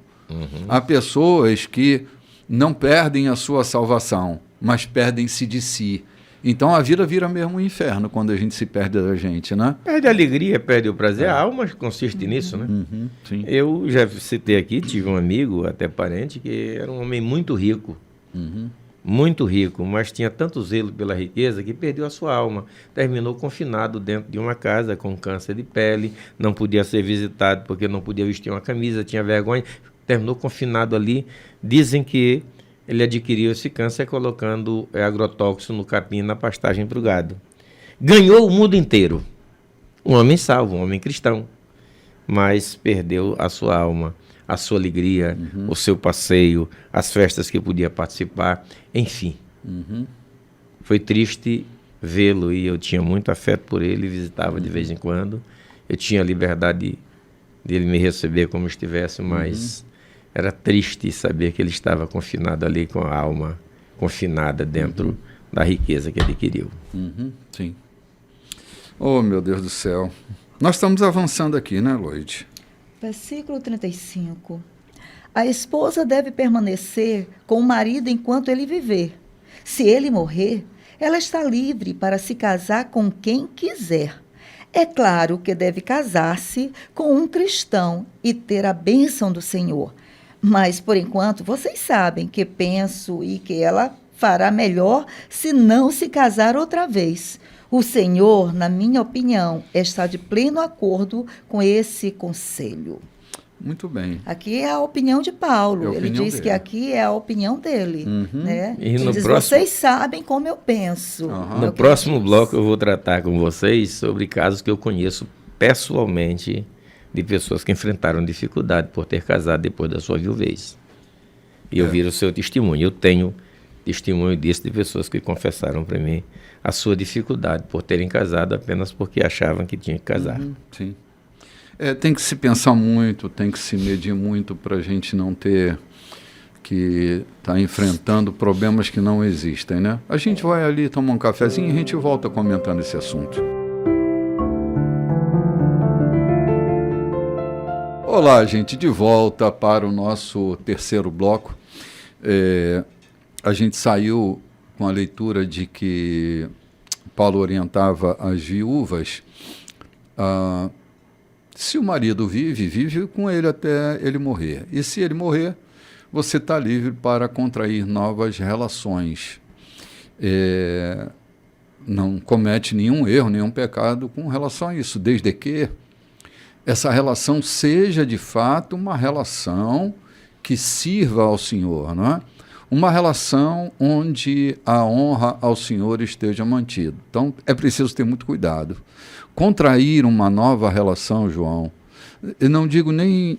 Há pessoas que não perdem a sua salvação, mas perdem-se de si. Então a vida vira mesmo um inferno quando a gente se perde da gente, né? Perde a alegria, perde o prazer. A alma consiste nisso, né? Sim. Eu já citei aqui, tive um amigo, até parente, que era um homem muito rico. Muito rico, mas tinha tanto zelo pela riqueza que perdeu a sua alma. Terminou confinado dentro de uma casa com câncer de pele, não podia ser visitado porque não podia vestir uma camisa, tinha vergonha. Terminou confinado ali. Dizem que ele adquiriu esse câncer colocando agrotóxico no capim, na pastagem para o gado. Ganhou o mundo inteiro. Um homem salvo, um homem cristão, mas perdeu a sua alma, a sua alegria, o seu passeio, as festas que podia participar, enfim. Foi triste vê-lo e eu tinha muito afeto por ele, visitava de vez em quando. Eu tinha a liberdade de ele me receber como estivesse, mas era triste saber que ele estava confinado ali com a alma confinada dentro da riqueza que adquiriu. Sim. Oh, meu Deus do céu. Nós estamos avançando aqui, né, Lloyd? Versículo 35. A esposa deve permanecer com o marido enquanto ele viver. Se ele morrer, ela está livre para se casar com quem quiser. É claro que deve casar-se com um cristão e ter a bênção do Senhor. Mas, por enquanto, vocês sabem que penso e que ela fará melhor se não se casar outra vez. O Senhor, na minha opinião, está de pleno acordo com esse conselho. Muito bem. Aqui é a opinião de Paulo. É a Ele opinião diz dele. que aqui é a opinião dele. Uhum. Né? E Ele no diz, próximo- vocês sabem como eu penso. Aham. É o No que ele próximo diz. bloco eu vou tratar com vocês sobre casos que eu conheço pessoalmente de pessoas que enfrentaram dificuldade por ter casado depois da sua viuvez. E eu vi o seu testemunho. Eu tenho testemunho disso de pessoas que confessaram para mim a sua dificuldade por terem casado apenas porque achavam que tinham que casar. Sim. Tem que se pensar muito, tem que se medir muito para a gente não ter que estar enfrentando problemas que não existem, né? A gente vai ali tomar um cafezinho e a gente volta comentando esse assunto. Olá, gente, de volta para o nosso terceiro bloco. A gente saiu com a leitura de que Paulo orientava as viúvas se o marido vive com ele até ele morrer. E se ele morrer, você está livre para contrair novas relações. Não comete nenhum erro, nenhum pecado com relação a isso, desde que essa relação seja de fato uma relação que sirva ao Senhor, não é? Uma relação onde a honra ao Senhor esteja mantida. Então, é preciso ter muito cuidado. Contrair uma nova relação, João, eu não digo nem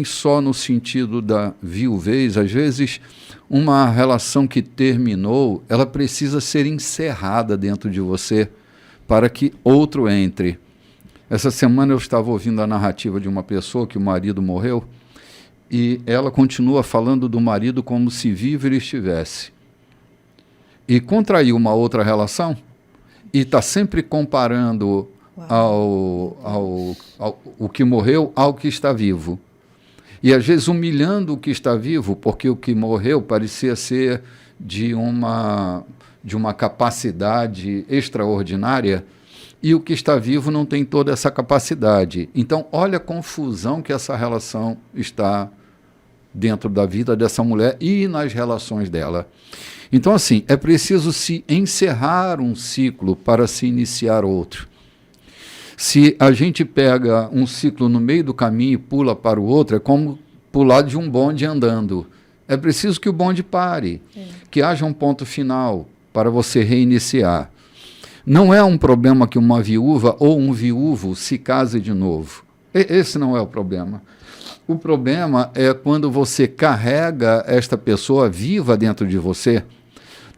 só no sentido da viuvez, às vezes uma relação que terminou, ela precisa ser encerrada dentro de você para que outro entre. Essa semana eu estava ouvindo a narrativa de uma pessoa que o marido morreu e ela continua falando do marido como se vivo ele estivesse. E contraiu uma outra relação e está sempre comparando o que morreu ao que está vivo. E às vezes humilhando o que está vivo, porque o que morreu parecia ser de uma capacidade extraordinária, e o que está vivo não tem toda essa capacidade. Então, olha a confusão que essa relação está dentro da vida dessa mulher e nas relações dela. Então, assim, é preciso se encerrar um ciclo para se iniciar outro. Se a gente pega um ciclo no meio do caminho e pula para o outro, é como pular de um bonde andando. É preciso que o bonde pare, que haja um ponto final para você reiniciar. Não é um problema que uma viúva ou um viúvo se case de novo. Esse não é o problema. O problema é quando você carrega esta pessoa viva dentro de você.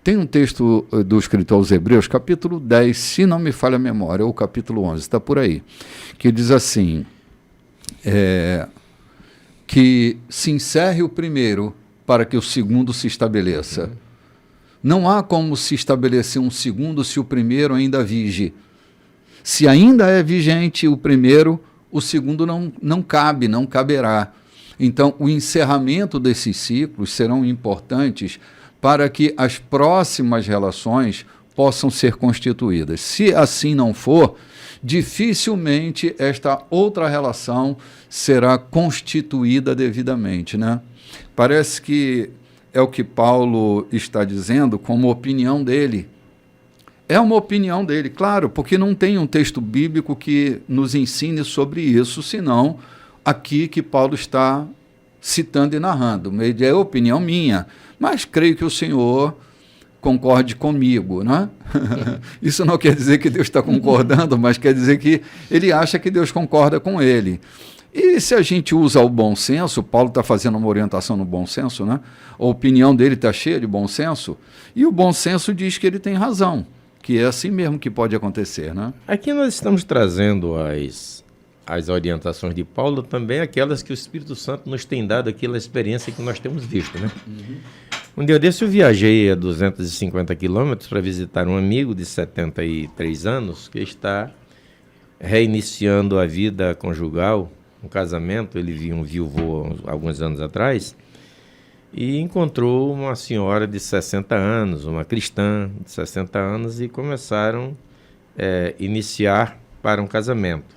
Tem um texto do escritor aos Hebreus, capítulo 10, se não me falha a memória, ou capítulo 11, está por aí, que diz assim, que se encerre o primeiro para que o segundo se estabeleça. Não há como se estabelecer um segundo se o primeiro ainda vige. Se ainda é vigente o primeiro, o segundo não cabe, não caberá. Então, o encerramento desses ciclos serão importantes para que as próximas relações possam ser constituídas. Se assim não for, dificilmente esta outra relação será constituída devidamente, né? Parece que é o que Paulo está dizendo como opinião dele. É uma opinião dele, claro, porque não tem um texto bíblico que nos ensine sobre isso, senão aqui que Paulo está citando e narrando. É opinião minha, mas creio que o Senhor concorde comigo, né? Isso não quer dizer que Deus está concordando, mas quer dizer que ele acha que Deus concorda com ele. E se a gente usa o bom senso, Paulo está fazendo uma orientação no bom senso, né? A opinião dele está cheia de bom senso, e o bom senso diz que ele tem razão, que é assim mesmo que pode acontecer, né? Aqui nós estamos trazendo as orientações de Paulo, também aquelas que o Espírito Santo nos tem dado, aquela experiência que nós temos visto, né? Um dia desse eu viajei a 250 quilômetros para visitar um amigo de 73 anos que está reiniciando a vida conjugal, um casamento. Ele viuvou alguns anos atrás e encontrou uma senhora de 60 anos, uma cristã de 60 anos, e começaram a iniciar para um casamento.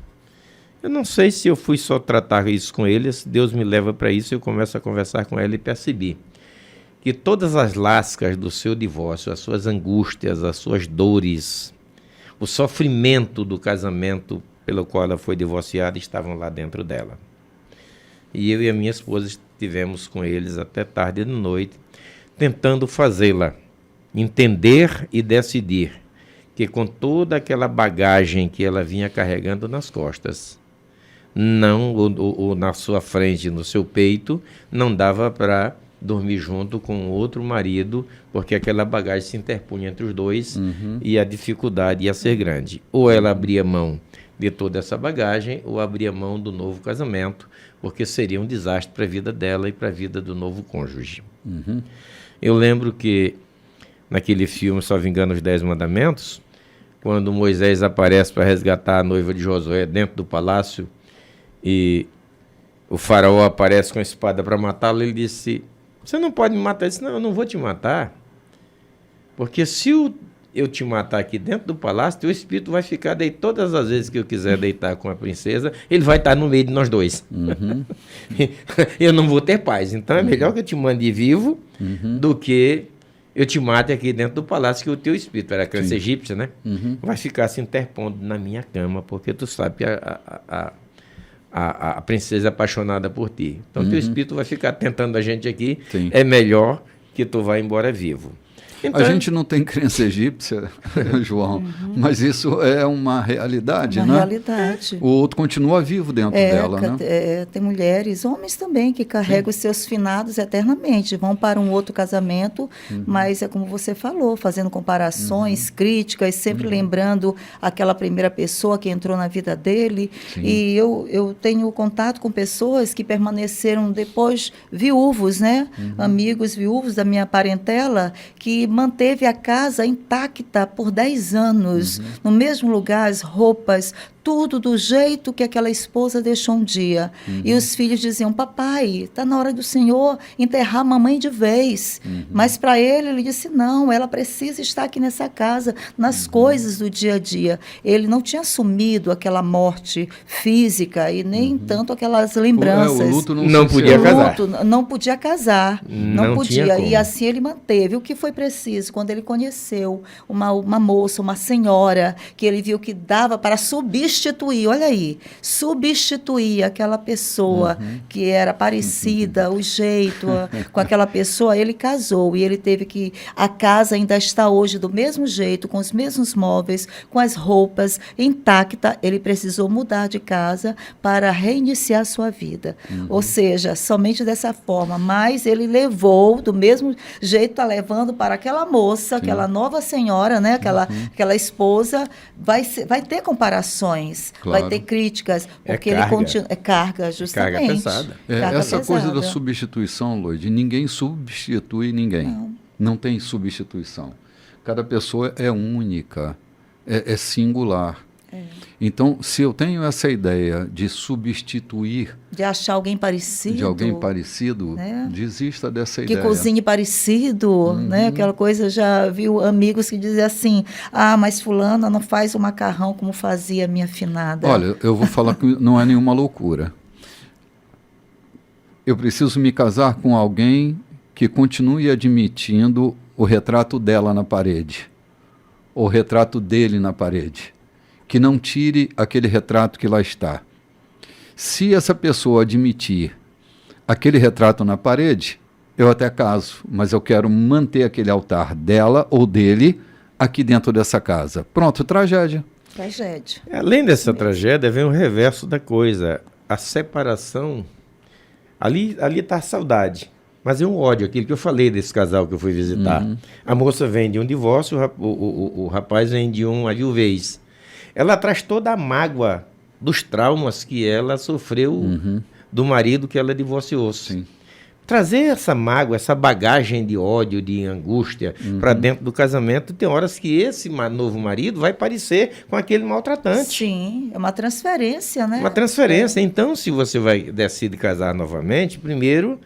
Eu não sei se eu fui só tratar isso com ele, se Deus me leva para isso, eu começo a conversar com ela e percebi que todas as lascas do seu divórcio, as suas angústias, as suas dores, o sofrimento do casamento pelo qual ela foi divorciada estavam lá dentro dela. e eu e a minha esposa estivemos com eles até tarde da noite, tentando fazê-la entender e decidir que com toda aquela bagagem que ela vinha carregando nas costas, não ou na sua frente, no seu peito, não dava para dormir junto com outro marido, porque aquela bagagem se interpunha entre os dois e a dificuldade ia ser grande. Ou ela abria mão de toda essa bagagem, ou abria mão do novo casamento, porque seria um desastre para a vida dela e para a vida do novo cônjuge. Eu lembro que naquele filme, só me engano, Os 10 Mandamentos, quando Moisés aparece para resgatar a noiva de Josué dentro do palácio e o faraó aparece com a espada para matá-lo, ele disse: você não pode me matar. Ele disse: não, eu não vou te matar, porque se eu te matar aqui dentro do palácio, teu espírito vai ficar todas as vezes que eu quiser deitar com a princesa, ele vai estar no meio de nós dois. Eu não vou ter paz. Então é melhor que eu te mande vivo do que eu te mate aqui dentro do palácio, que o teu espírito, era a crença egípcia, né? Vai ficar se interpondo na minha cama, porque tu sabe que a princesa é apaixonada por ti. Então teu espírito vai ficar tentando a gente aqui. Sim. É melhor que tu vá embora vivo. Então, a gente não tem crença egípcia, João, mas isso é uma realidade, né? Realidade. O outro continua vivo dentro dela, né? Tem mulheres, homens também, que carregam os seus finados eternamente, vão para um outro casamento, mas é como você falou, fazendo comparações, críticas, sempre lembrando aquela primeira pessoa que entrou na vida dele. Sim. E eu tenho contato com pessoas que permaneceram depois viúvos, né? Amigos viúvos da minha parentela, que manteve a casa intacta por 10 anos, no mesmo lugar, as roupas, tudo do jeito que aquela esposa deixou um dia. E os filhos diziam: papai, está na hora do Senhor enterrar a mamãe de vez. Mas para ele disse: não, ela precisa estar aqui nessa casa, nas coisas do dia a dia. Ele não tinha assumido aquela morte física e nem tanto aquelas lembranças. O luto não podia casar. Não podia casar, não podia. Como. E assim ele manteve. O que foi preciso? Quando ele conheceu uma moça, uma senhora, que ele viu que dava para substituir, olha aí, substituir aquela pessoa que era parecida, o jeito, com aquela pessoa, ele casou e ele teve que, a casa ainda está hoje do mesmo jeito, com os mesmos móveis, com as roupas intacta, ele precisou mudar de casa para reiniciar sua vida. Ou seja, somente dessa forma, mas ele levou, do mesmo jeito, está levando para aquela moça, aquela nova senhora, né, aquela esposa, vai ter comparações, Claro. vai ter críticas, porque ele carga. continua. É carga, justamente. Carga pesada. Carga Essa coisa da pesada. substituição, Loide, ninguém substitui ninguém. Não tem substituição. Cada pessoa é única, é singular. Então, se eu tenho essa ideia de substituir De achar alguém parecido. de alguém parecido, né? desista dessa Que ideia. cozinhe parecido, né? Aquela coisa, já viu amigos que dizem assim: ah, mas fulana não faz o macarrão como fazia minha finada. Olha, eu vou falar que não é nenhuma loucura. Eu preciso me casar com alguém que continue admitindo o retrato dela na parede, o retrato dele na parede, que não tire aquele retrato que lá está. Se essa pessoa admitir aquele retrato na parede, eu até caso, mas eu quero manter aquele altar dela ou dele aqui dentro dessa casa. Pronto, tragédia. Tragédia. Além dessa tragédia, vem o reverso da coisa. A separação, ali está a saudade, mas é um ódio, aquilo que eu falei desse casal que eu fui visitar. A moça vem de um divórcio, o rapaz vem de uma viuvez. Ela traz toda a mágoa dos traumas que ela sofreu do marido que ela divorciou-se. Sim. Trazer essa mágoa, essa bagagem de ódio, de angústia para dentro do casamento, tem horas que esse novo marido vai parecer com aquele maltratante. Sim, é uma transferência, né? Uma transferência. Então, se você decide casar novamente, primeiro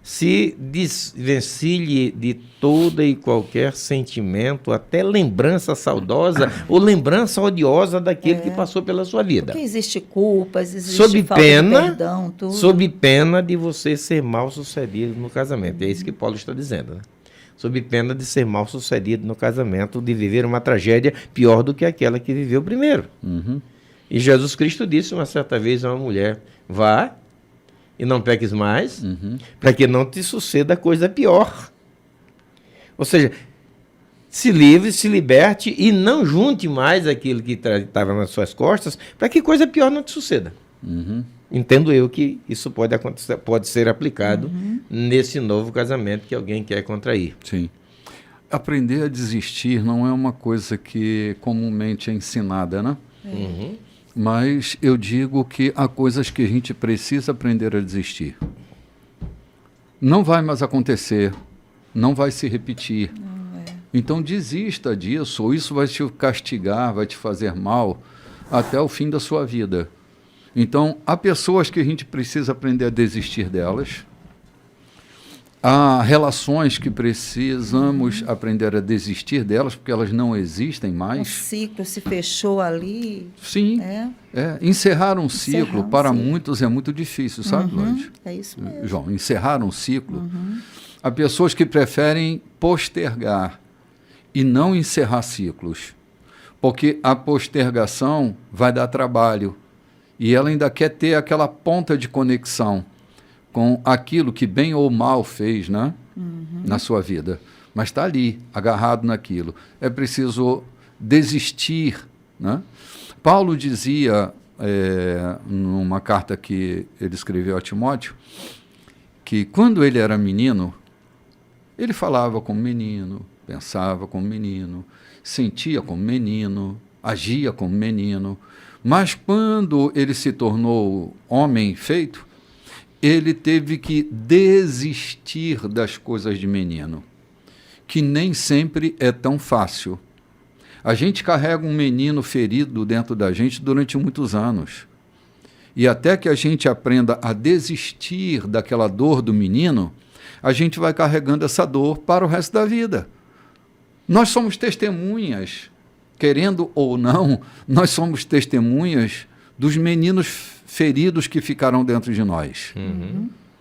se desvencilhe de todo e qualquer sentimento, até lembrança saudosa ou lembrança odiosa daquele que passou pela sua vida. Porque existe culpas, existe Sob falta pena, de perdão, tudo. Sob pena de você ser mal sucedido no casamento. É isso que Paulo está dizendo, né? Sob pena de ser mal sucedido no casamento, de viver uma tragédia pior do que aquela que viveu primeiro. E Jesus Cristo disse uma certa vez a uma mulher: vá e não peques mais, para que não te suceda coisa pior. Ou seja, se livre, se liberte e não junte mais aquilo que estava nas suas costas, para que coisa pior não te suceda. Entendo eu que isso pode acontecer, pode ser aplicado nesse novo casamento que alguém quer contrair. Sim. Aprender a desistir não é uma coisa que comumente é ensinada, né? Mas eu digo que há coisas que a gente precisa aprender a desistir. Não vai mais acontecer, não vai se repetir. Então desista disso, ou isso vai te castigar, vai te fazer mal até o fim da sua vida. Então, há pessoas que a gente precisa aprender a desistir delas. Há relações que precisamos aprender a desistir delas, porque elas não existem mais. Um ciclo se fechou ali. Sim. Encerrar um ciclo, para ciclo. muitos, é muito difícil, sabe, Lloyd? É isso mesmo. João, encerrar um ciclo. Há pessoas que preferem postergar e não encerrar ciclos, porque a postergação vai dar trabalho e ela ainda quer ter aquela ponta de conexão com aquilo que bem ou mal fez, né? Na sua vida. Mas está ali, agarrado naquilo. É preciso desistir, né? Paulo dizia, numa carta que ele escreveu a Timóteo, que quando ele era menino, ele falava como menino, pensava como menino, sentia como menino, agia como menino. Mas quando ele se tornou homem feito, ele teve que desistir das coisas de menino, que nem sempre é tão fácil. A gente carrega um menino ferido dentro da gente durante muitos anos. E até que a gente aprenda a desistir daquela dor do menino, a gente vai carregando essa dor para o resto da vida. Nós somos testemunhas, querendo ou não, nós somos testemunhas dos meninos feridos que ficaram dentro de nós.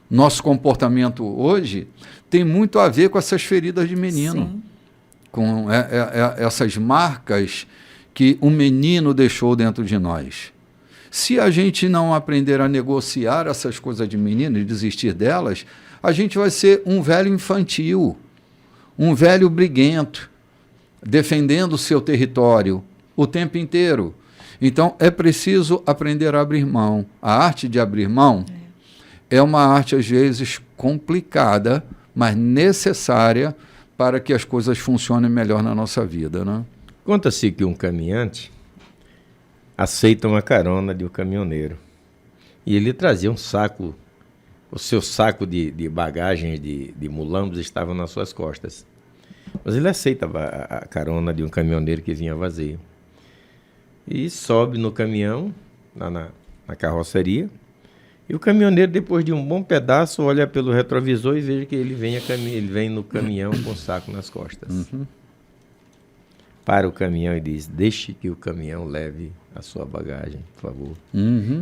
Nosso comportamento hoje tem muito a ver com essas feridas de menino. Sim. Com essas marcas que o menino deixou dentro de nós. Se a gente não aprender a negociar essas coisas de menino e desistir delas, a gente vai ser um velho infantil, um velho briguento, defendendo o seu território o tempo inteiro. Então, é preciso aprender a abrir mão. A arte de abrir mão é uma arte, às vezes, complicada, mas necessária para que as coisas funcionem melhor na nossa vida, né? Conta-se que um caminhante aceita uma carona de um caminhoneiro. E ele trazia um saco, o seu saco de bagagens de mulambos estava nas suas costas. Mas ele aceita a carona de um caminhoneiro que vinha vazio. E sobe no caminhão, lá na carroceria, e o caminhoneiro, depois de um bom pedaço, olha pelo retrovisor e veja que ele vem no caminhão com o saco nas costas. Para o caminhão e diz: deixe que o caminhão leve a sua bagagem, por favor.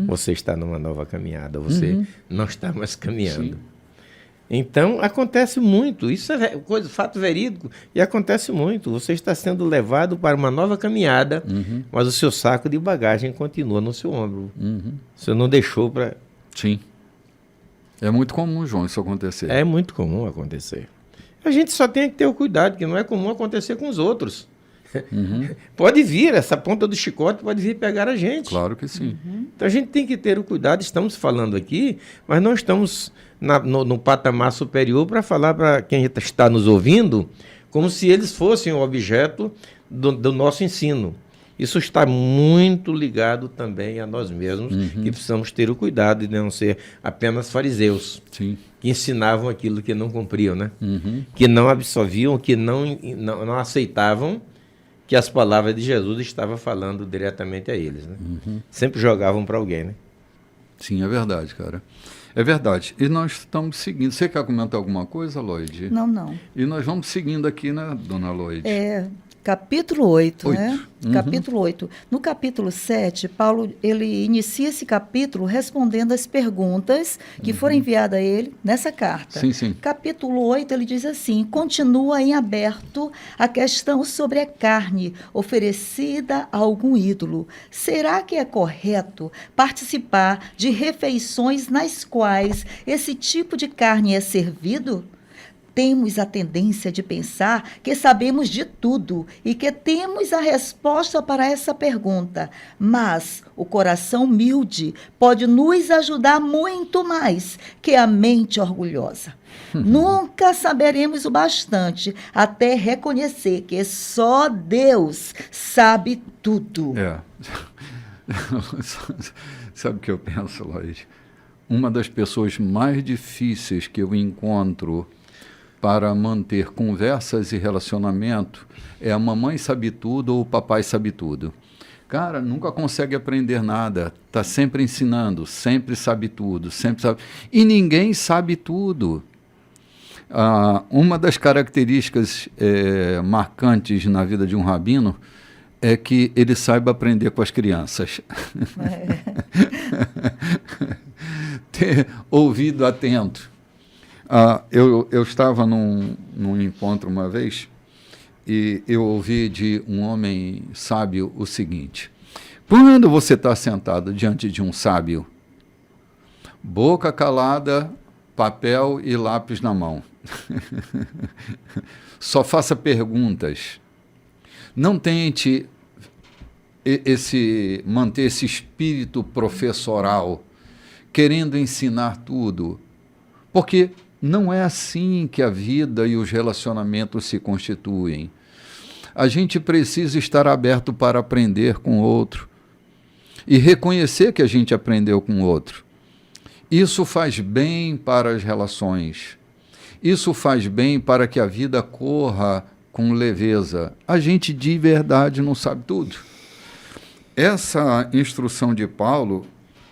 Você está numa nova caminhada, você não está mais caminhando. Sim. Então, acontece muito, isso é fato verídico, e acontece muito. Você está sendo levado para uma nova caminhada, mas o seu saco de bagagem continua no seu ombro. Você não deixou para... Sim. É muito comum, João, isso acontecer. É muito comum acontecer. A gente só tem que ter o cuidado, que não é comum acontecer com os outros. Pode vir, essa ponta do chicote pode vir pegar a gente. Claro que sim. Então a gente tem que ter o cuidado, estamos falando aqui, mas não estamos no patamar superior para falar para quem está nos ouvindo como se eles fossem o objeto do nosso ensino. Isso está muito ligado também a nós mesmos, que precisamos ter o cuidado de não ser apenas fariseus, Sim. que ensinavam aquilo que não cumpriam, né? Que não absorviam, que não aceitavam que as palavras de Jesus estavam falando diretamente a eles, né? Sempre jogavam para alguém, né? Sim, é verdade, cara. É verdade. E nós estamos seguindo. Você quer comentar alguma coisa, Lloyd? Não. E nós vamos seguindo aqui, né, dona Lloyd? Capítulo 8, 8. né? Capítulo 8. No capítulo 7, Paulo, ele inicia esse capítulo respondendo as perguntas que foram enviadas a ele nessa carta. Sim, sim. Capítulo 8, ele diz assim, continua em aberto a questão sobre a carne oferecida a algum ídolo. Será que é correto participar de refeições nas quais esse tipo de carne é servido? Temos a tendência de pensar que sabemos de tudo e que temos a resposta para essa pergunta, mas o coração humilde pode nos ajudar muito mais que a mente orgulhosa. Nunca saberemos o bastante até reconhecer que só Deus sabe tudo. Sabe o que eu penso, Lois? Uma das pessoas mais difíceis que eu encontro para manter conversas e relacionamento é a mamãe sabe tudo ou o papai sabe tudo. Cara, nunca consegue aprender nada, está sempre ensinando, sempre sabe tudo, sempre sabe. E ninguém sabe tudo. Uma das características marcantes na vida de um rabino é que ele saiba aprender com as crianças. Ter ouvido atento. Eu estava num encontro uma vez e eu ouvi de um homem sábio o seguinte: quando você está sentado diante de um sábio, boca calada, papel e lápis na mão, só faça perguntas, não tente manter esse espírito professoral, querendo ensinar tudo, porque não é assim que a vida e os relacionamentos se constituem. A gente precisa estar aberto para aprender com o outro e reconhecer que a gente aprendeu com o outro. Isso faz bem para as relações. Isso faz bem para que a vida corra com leveza. A gente de verdade não sabe tudo. Essa instrução de Paulo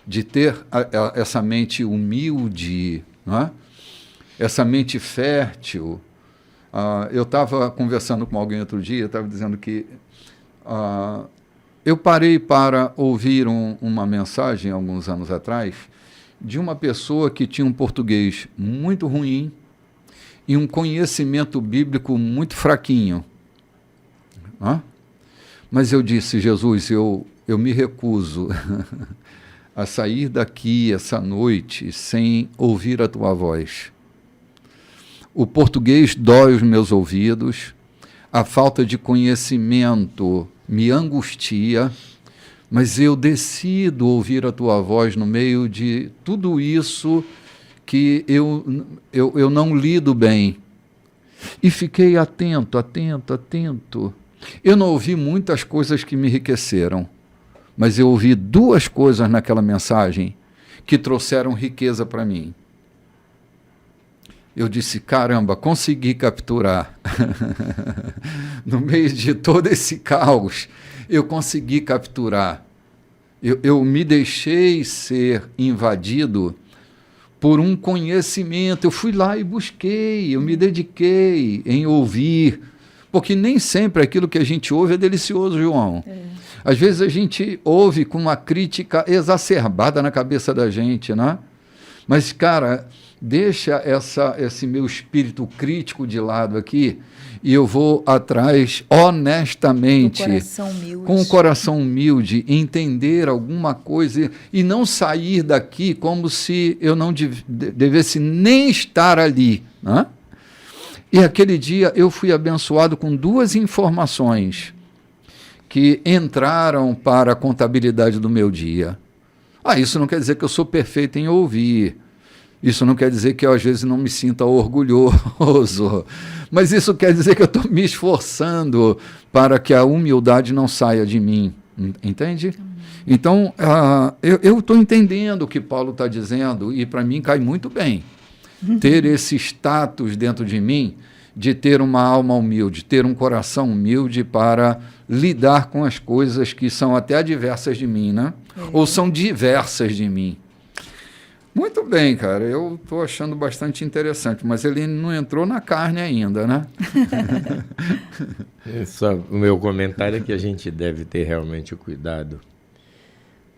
de ter essa mente humilde, não é? Essa mente fértil. Eu estava conversando com alguém outro dia, estava dizendo que eu parei para ouvir uma mensagem, alguns anos atrás, de uma pessoa que tinha um português muito ruim e um conhecimento bíblico muito fraquinho. Mas eu disse, Jesus, eu me recuso a sair daqui essa noite sem ouvir a tua voz. O português dói os meus ouvidos, a falta de conhecimento me angustia, mas eu decido ouvir a tua voz no meio de tudo isso que eu não lido bem. E fiquei atento. Eu não ouvi muitas coisas que me enriqueceram, mas eu ouvi duas coisas naquela mensagem que trouxeram riqueza para mim. Eu disse, caramba, consegui capturar. No meio de todo esse caos, eu consegui capturar. Eu me deixei ser invadido por um conhecimento. Eu fui lá e busquei, eu me dediquei em ouvir, porque nem sempre aquilo que a gente ouve é delicioso, João. Às vezes a gente ouve com uma crítica exacerbada na cabeça da gente, né? Mas, cara, deixa esse meu espírito crítico de lado aqui e eu vou atrás honestamente, com o coração humilde, entender alguma coisa e não sair daqui como se eu não devesse nem estar ali, né? E aquele dia eu fui abençoado com duas informações que entraram para a contabilidade do meu dia. Isso não quer dizer que eu sou perfeito em ouvir. Isso não quer dizer que eu, às vezes, não me sinta orgulhoso. Mas isso quer dizer que eu estou me esforçando para que a humildade não saia de mim. Entende? Então, eu estou entendendo o que Paulo está dizendo e, para mim, cai muito bem. Ter esse status dentro de mim de ter uma alma humilde, ter um coração humilde para lidar com as coisas que são até adversas de mim, né? Ou são diversas de mim. Muito bem, cara. Eu estou achando bastante interessante, mas ele não entrou na carne ainda, né? O meu comentário é que a gente deve ter realmente o cuidado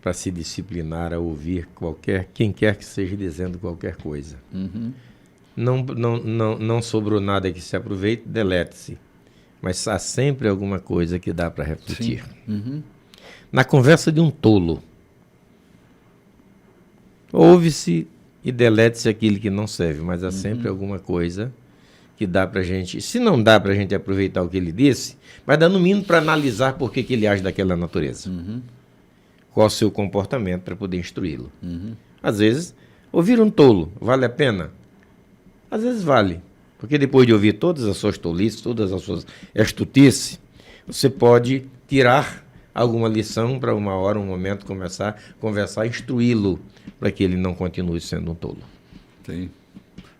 para se disciplinar a ouvir quem quer que seja dizendo qualquer coisa. Uhum. Não sobrou nada que se aproveite, delete-se. Mas há sempre alguma coisa que dá para refletir. Uhum. Na conversa de um tolo, ouve-se e delete-se aquilo que não serve, mas há sempre alguma coisa que dá para a gente. Se não dá para a gente aproveitar o que ele disse, vai dar no mínimo para analisar por que ele age daquela natureza. Uhum. Qual o seu comportamento para poder instruí-lo. Uhum. Às vezes, ouvir um tolo vale a pena? Às vezes vale. Porque depois de ouvir todas as suas tolices, todas as suas estutices, você pode tirar alguma lição para uma hora, um momento, começar a conversar, instruí-lo para que ele não continue sendo um tolo. Sim.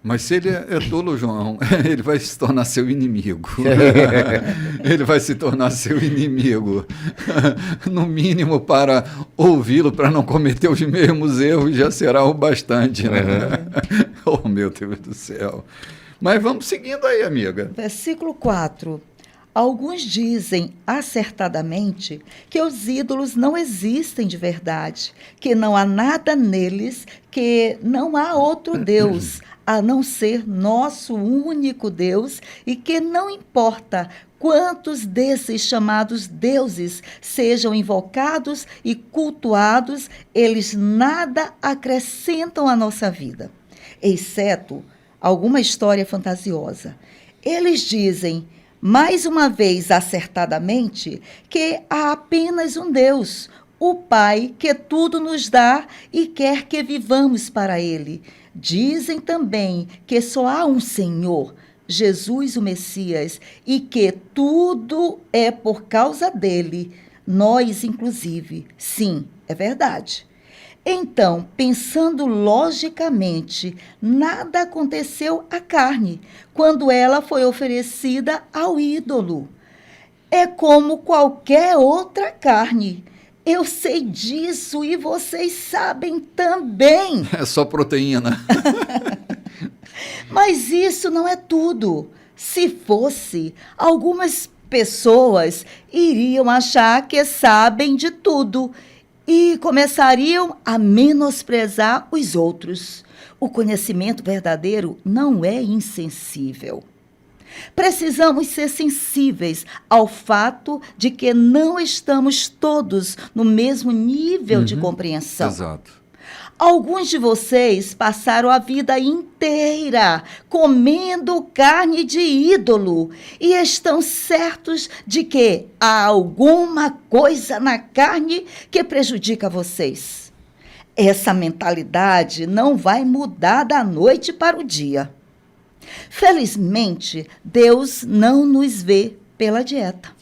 Mas se ele é tolo, João, ele vai se tornar seu inimigo. Ele vai se tornar seu inimigo. No mínimo, para ouvi-lo, para não cometer os mesmos erros, já será o bastante. Né? Uhum. Oh, meu Deus do céu. Mas vamos seguindo aí, amiga. Versículo 4. Alguns dizem acertadamente que os ídolos não existem de verdade, que não há nada neles, que não há outro Deus, a não ser nosso único Deus, e que não importa quantos desses chamados deuses sejam invocados e cultuados, eles nada acrescentam à nossa vida, exceto alguma história fantasiosa. Eles dizem, mais uma vez acertadamente, que há apenas um Deus, o Pai, que tudo nos dá e quer que vivamos para Ele. Dizem também que só há um Senhor, Jesus o Messias, e que tudo é por causa dele, nós inclusive. Sim, é verdade. Então, pensando logicamente, nada aconteceu à carne quando ela foi oferecida ao ídolo. É como qualquer outra carne. Eu sei disso e vocês sabem também. É só proteína. Mas isso não é tudo. Se fosse, algumas pessoas iriam achar que sabem de tudo e começariam a menosprezar os outros. O conhecimento verdadeiro não é insensível. Precisamos ser sensíveis ao fato de que não estamos todos no mesmo nível de compreensão. Exato. Alguns de vocês passaram a vida inteira comendo carne de ídolo e estão certos de que há alguma coisa na carne que prejudica vocês. Essa mentalidade não vai mudar da noite para o dia. Felizmente, Deus não nos vê pela dieta.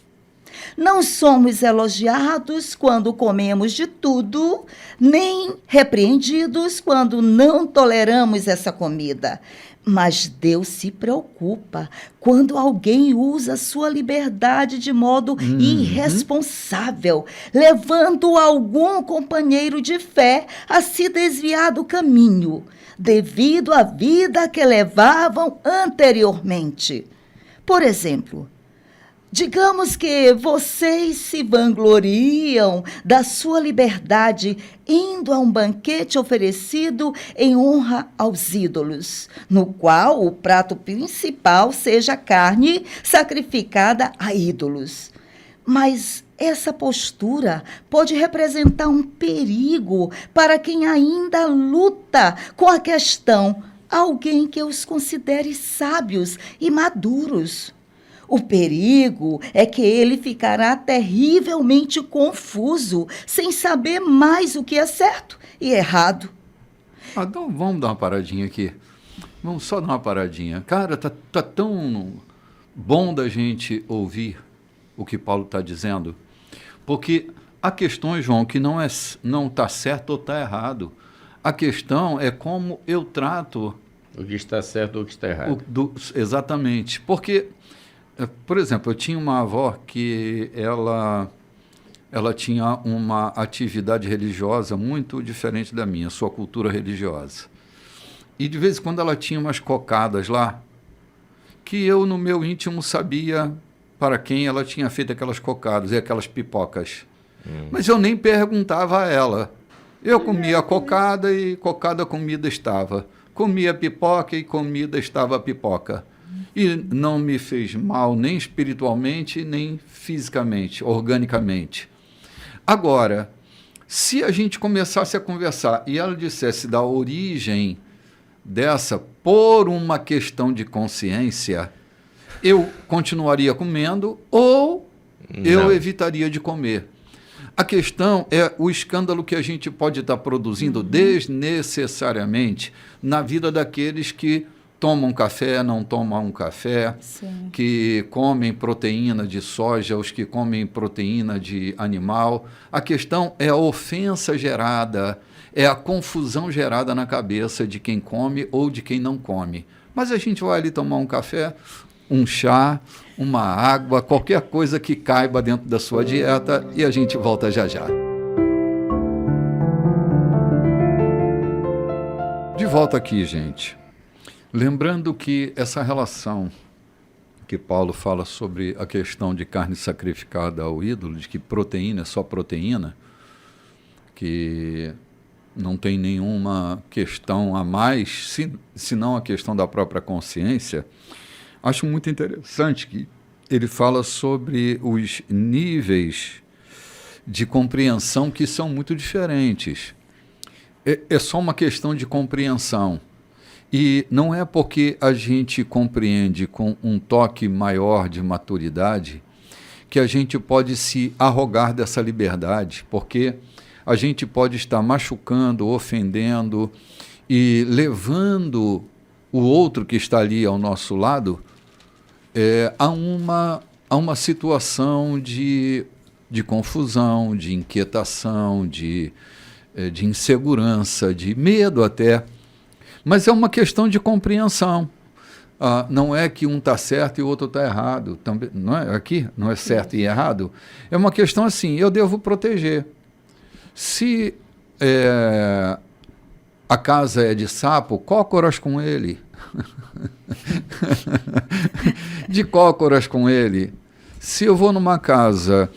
Não somos elogiados quando comemos de tudo, nem repreendidos quando não toleramos essa comida. Mas Deus se preocupa quando alguém usa sua liberdade de modo irresponsável, levando algum companheiro de fé a se desviar do caminho, devido à vida que levavam anteriormente. Por exemplo, digamos que vocês se vangloriam da sua liberdade indo a um banquete oferecido em honra aos ídolos, no qual o prato principal seja carne sacrificada a ídolos. Mas essa postura pode representar um perigo para quem ainda luta com a questão, alguém que os considere sábios e maduros. O perigo é que ele ficará terrivelmente confuso, sem saber mais o que é certo e errado. Então vamos dar uma paradinha aqui. Vamos só dar uma paradinha. Cara, tá tão bom da gente ouvir o que Paulo está dizendo, porque há questões, João, que não está certo ou está errado. A questão é como eu trato... O que está certo ou o que está errado. Exatamente. Porque... Por exemplo, eu tinha uma avó que ela ela tinha uma atividade religiosa muito diferente da minha, sua cultura religiosa. E de vez em quando ela tinha umas cocadas lá, que eu no meu íntimo sabia para quem ela tinha feito aquelas cocadas e aquelas pipocas. Mas eu nem perguntava a ela. Eu comia a cocada e cocada comida estava. Comia pipoca e comida estava a pipoca. E não me fez mal nem espiritualmente, nem fisicamente, organicamente. Agora, se a gente começasse a conversar e ela dissesse da origem dessa por uma questão de consciência, eu continuaria comendo ou eu evitaria de comer. A questão é o escândalo que a gente pode estar produzindo desnecessariamente na vida daqueles que tomam café, não tomam café, Sim. que comem proteína de soja, os que comem proteína de animal. A questão é a ofensa gerada, é a confusão gerada na cabeça de quem come ou de quem não come. Mas a gente vai ali tomar um café, um chá, uma água, qualquer coisa que caiba dentro da sua dieta e a gente volta já já. De volta aqui, gente. Lembrando que essa relação que Paulo fala sobre a questão de carne sacrificada ao ídolo, de que proteína é só proteína, que não tem nenhuma questão a mais, senão a questão da própria consciência, acho muito interessante que ele fala sobre os níveis de compreensão que são muito diferentes. É só uma questão de compreensão. E não é porque a gente compreende com um toque maior de maturidade que a gente pode se arrogar dessa liberdade, porque a gente pode estar machucando, ofendendo e levando o outro que está ali ao nosso lado a uma situação de confusão, de inquietação, de insegurança, de medo até. Mas é uma questão de compreensão. Não é que um está certo e o outro está errado. Também, não é? Aqui não é certo e errado. É uma questão assim, eu devo proteger. Se a casa é de sapo, cócoras com ele. De cócoras com ele. Se eu vou numa casa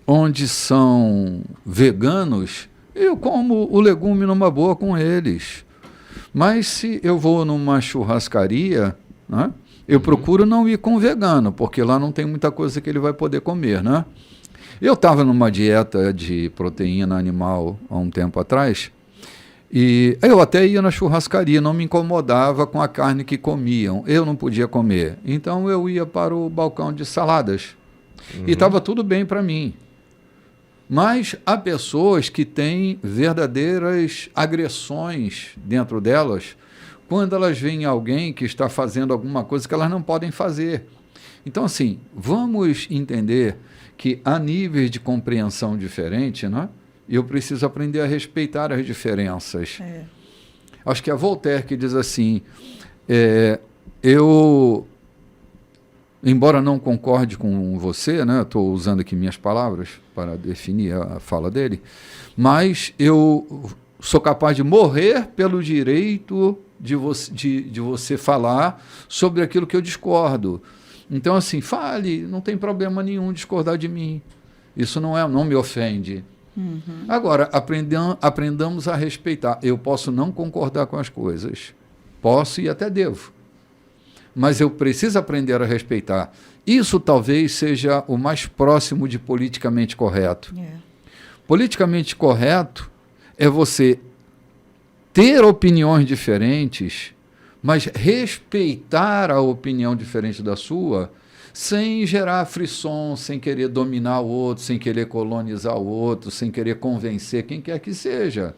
onde são veganos, eu como o legume numa boa com eles. Mas se eu vou numa churrascaria, né, eu procuro não ir com vegano, porque lá não tem muita coisa que ele vai poder comer, né? Eu estava numa dieta de proteína animal há um tempo atrás, e eu até ia na churrascaria, não me incomodava com a carne que comiam, eu não podia comer. Então eu ia para o balcão de saladas, e estava tudo bem para mim. Mas há pessoas que têm verdadeiras agressões dentro delas quando elas veem alguém que está fazendo alguma coisa que elas não podem fazer. Então, assim, vamos entender que há níveis de compreensão diferentes, né? E eu preciso aprender a respeitar as diferenças. Acho que é Voltaire que diz assim, embora não concorde com você, né, estou usando aqui minhas palavras para definir a fala dele, mas eu sou capaz de morrer pelo direito de você falar sobre aquilo que eu discordo. Então, assim, fale, não tem problema nenhum discordar de mim. Isso não me ofende. Agora, aprendamos a respeitar. Eu posso não concordar com as coisas. Posso e até devo. Mas eu preciso aprender a respeitar. Isso talvez seja o mais próximo de politicamente correto. Politicamente correto é você ter opiniões diferentes, mas respeitar a opinião diferente da sua, sem gerar frisson, sem querer dominar o outro, sem querer colonizar o outro, sem querer convencer quem quer que seja.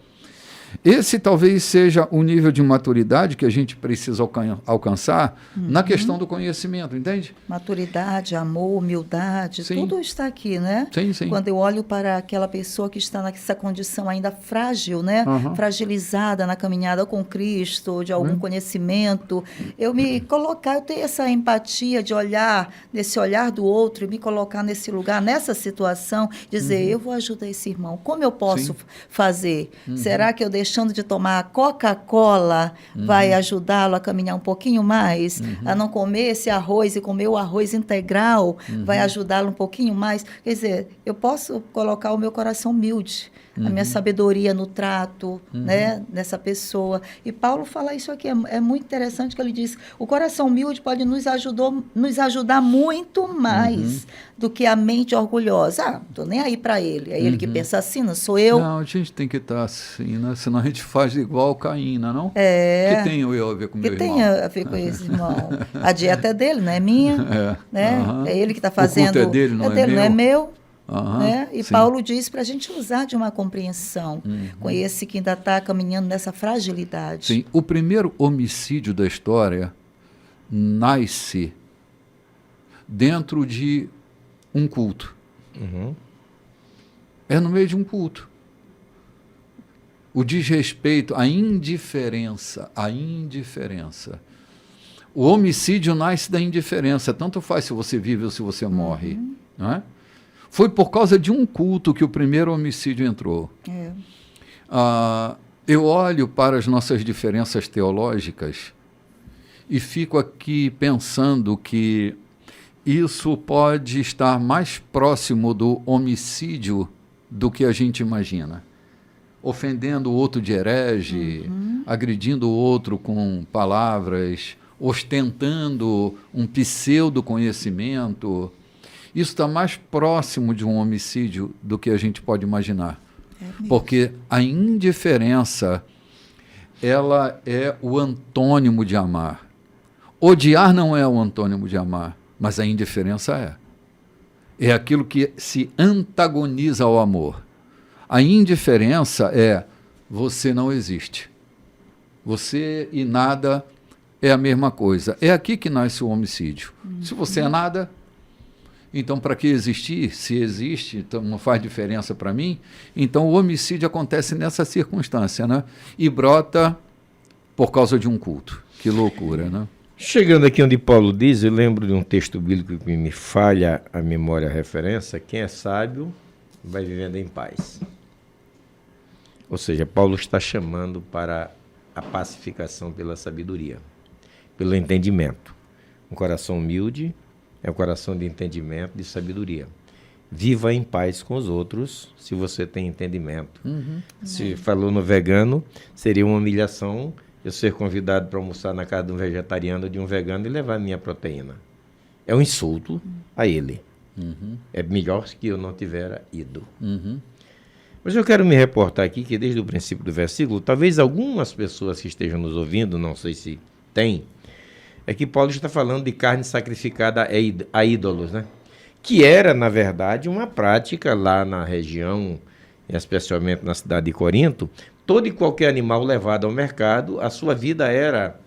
Esse talvez seja o nível de maturidade que a gente precisa alcançar na questão do conhecimento, entende? Maturidade, amor, humildade, Sim. tudo está aqui, né? Sim, sim. Quando eu olho para aquela pessoa que está nessa condição ainda frágil, né? Fragilizada na caminhada com Cristo, ou de algum conhecimento, eu me colocar, eu tenho essa empatia de olhar nesse olhar do outro e me colocar nesse lugar, nessa situação, dizer, eu vou ajudar esse irmão. Como eu posso fazer? Será que eu deixando de tomar a Coca-Cola vai ajudá-lo a caminhar um pouquinho mais? A não comer esse arroz e comer o arroz integral vai ajudá-lo um pouquinho mais? Quer dizer, eu posso colocar o meu coração humilde, a minha sabedoria no trato, né, nessa pessoa. E Paulo fala isso aqui, é muito interessante que ele diz, o coração humilde pode nos ajudar muito mais do que a mente orgulhosa. Ah, não estou nem aí para ele, é ele que pensa assim, não sou eu. Não, a gente tem que estar assim, né? Senão a gente faz igual Caim, não? É. Que tem eu a ver com o meu irmão? Que tem a ver com esse irmão? A dieta é dele, não é minha. Né? É ele que está fazendo. O culto é dele, não é meu. Não é meu. Né? E sim. Paulo diz para a gente usar de uma compreensão com esse que ainda está caminhando nessa fragilidade. Sim, o primeiro homicídio da história nasce dentro de um culto. É no meio de um culto. O desrespeito, a indiferença. O homicídio nasce da indiferença. Tanto faz se você vive ou se você morre. Não é? Foi por causa de um culto que o primeiro homicídio entrou. Eu olho para as nossas diferenças teológicas e fico aqui pensando que isso pode estar mais próximo do homicídio do que a gente imagina. Ofendendo o outro de herege, agredindo o outro com palavras, ostentando um pseudo-conhecimento. Isso está mais próximo de um homicídio do que a gente pode imaginar. Porque a indiferença, ela é o antônimo de amar. Odiar não é o antônimo de amar, mas a indiferença é. É aquilo que se antagoniza ao amor. A indiferença é você não existe. Você e nada é a mesma coisa. É aqui que nasce o homicídio. Se você é nada, então para que existir? Se existe, então não faz diferença para mim. Então o homicídio acontece nessa circunstância, né? E brota por causa de um culto. Que loucura, né? Chegando aqui onde Paulo diz, eu lembro de um texto bíblico que me falha a memória, a referência: quem é sábio vai vivendo em paz. Ou seja, Paulo está chamando para a pacificação pela sabedoria, pelo entendimento. Um coração humilde é um coração de entendimento, de sabedoria. Viva em paz com os outros se você tem entendimento. Se falou no vegano, seria uma humilhação eu ser convidado para almoçar na casa de um vegetariano ou de um vegano e levar a minha proteína. É um insulto a ele. É melhor que eu não tivera ido. Mas eu quero me reportar aqui que desde o princípio do versículo, talvez algumas pessoas que estejam nos ouvindo, não sei se tem, é que Paulo está falando de carne sacrificada a ídolos, né? Que era, na verdade, uma prática lá na região, especialmente na cidade de Corinto. Todo e qualquer animal levado ao mercado, a sua vida era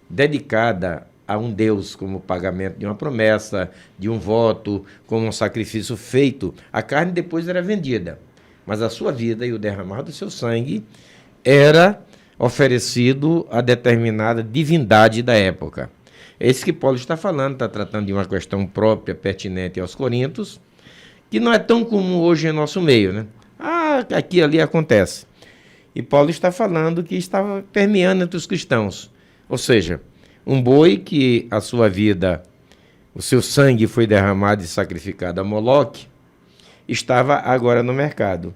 dedicada a um Deus, como pagamento de uma promessa, de um voto, como um sacrifício feito. A carne depois era vendida, mas a sua vida e o derramar do seu sangue era oferecido a determinada divindade da época. É isso que Paulo está falando, está tratando de uma questão própria, pertinente aos coríntios, que não é tão comum hoje em nosso meio, né? Aqui e ali acontece. E Paulo está falando que estava permeando entre os cristãos. Ou seja, um boi que a sua vida, o seu sangue foi derramado e sacrificado a Moloque, estava agora no mercado.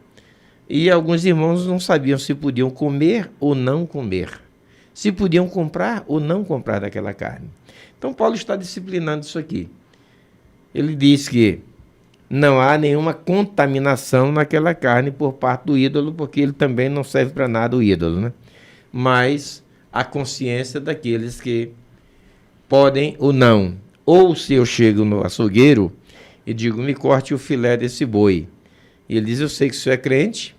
E alguns irmãos não sabiam se podiam comer ou não comer. Se podiam comprar ou não comprar daquela carne. Então Paulo está disciplinando isso aqui. Ele diz que não há nenhuma contaminação naquela carne por parte do ídolo, porque ele também não serve para nada, o ídolo, né? Mas a consciência daqueles que podem ou não. Ou se eu chego no açougueiro e digo, me corte o filé desse boi. E ele diz, eu sei que o senhor é crente,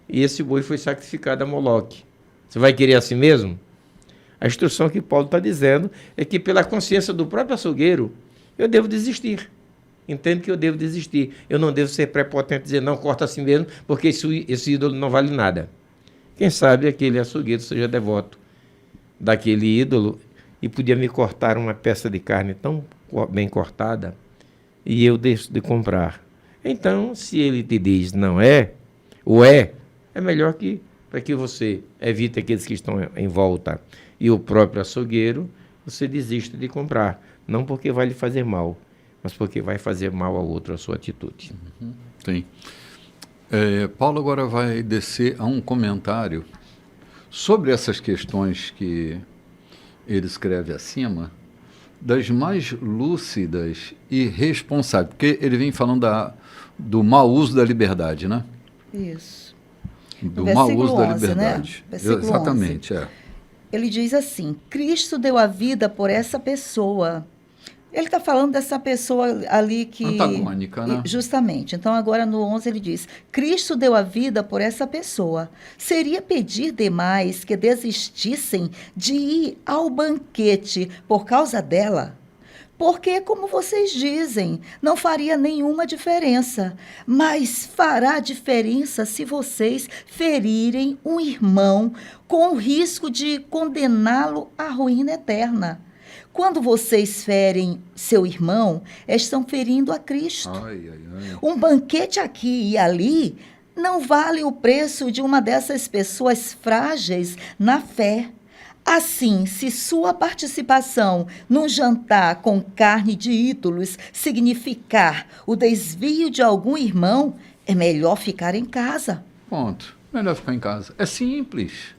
e esse boi foi sacrificado a Moloque. Você vai querer assim mesmo? A instrução que Paulo está dizendo é que, pela consciência do próprio açougueiro, eu devo desistir. Entendo que eu devo desistir. Eu não devo ser prepotente e dizer, não, corta assim mesmo, porque esse ídolo não vale nada. Quem sabe aquele açougueiro seja devoto daquele ídolo e podia me cortar uma peça de carne tão bem cortada e eu deixo de comprar. Então, se ele te diz não é, ou é melhor que, para que você evite aqueles que estão em volta e o próprio açougueiro, você desista de comprar. Não porque vai lhe fazer mal, mas porque vai fazer mal ao outro a sua atitude. Sim. Paulo agora vai descer a um comentário sobre essas questões que ele escreve acima, das mais lúcidas e responsáveis, porque ele vem falando do mau uso da liberdade, né? Isso. Do mau uso da liberdade. Né? Versículo Exatamente, 11. Ele diz assim, Cristo deu a vida por essa pessoa. Ele está falando dessa pessoa ali que... Antagônica, né? Justamente. Então, agora no 11 ele diz, Cristo deu a vida por essa pessoa. Seria pedir demais que desistissem de ir ao banquete por causa dela? Porque, como vocês dizem, não faria nenhuma diferença. Mas fará diferença se vocês ferirem um irmão com o risco de condená-lo à ruína eterna. Quando vocês ferem seu irmão, estão ferindo a Cristo. Um banquete aqui e ali não vale o preço de uma dessas pessoas frágeis na fé. Assim, se sua participação num jantar com carne de ídolos significar o desvio de algum irmão, é melhor ficar em casa. Ponto. Melhor ficar em casa. É simples.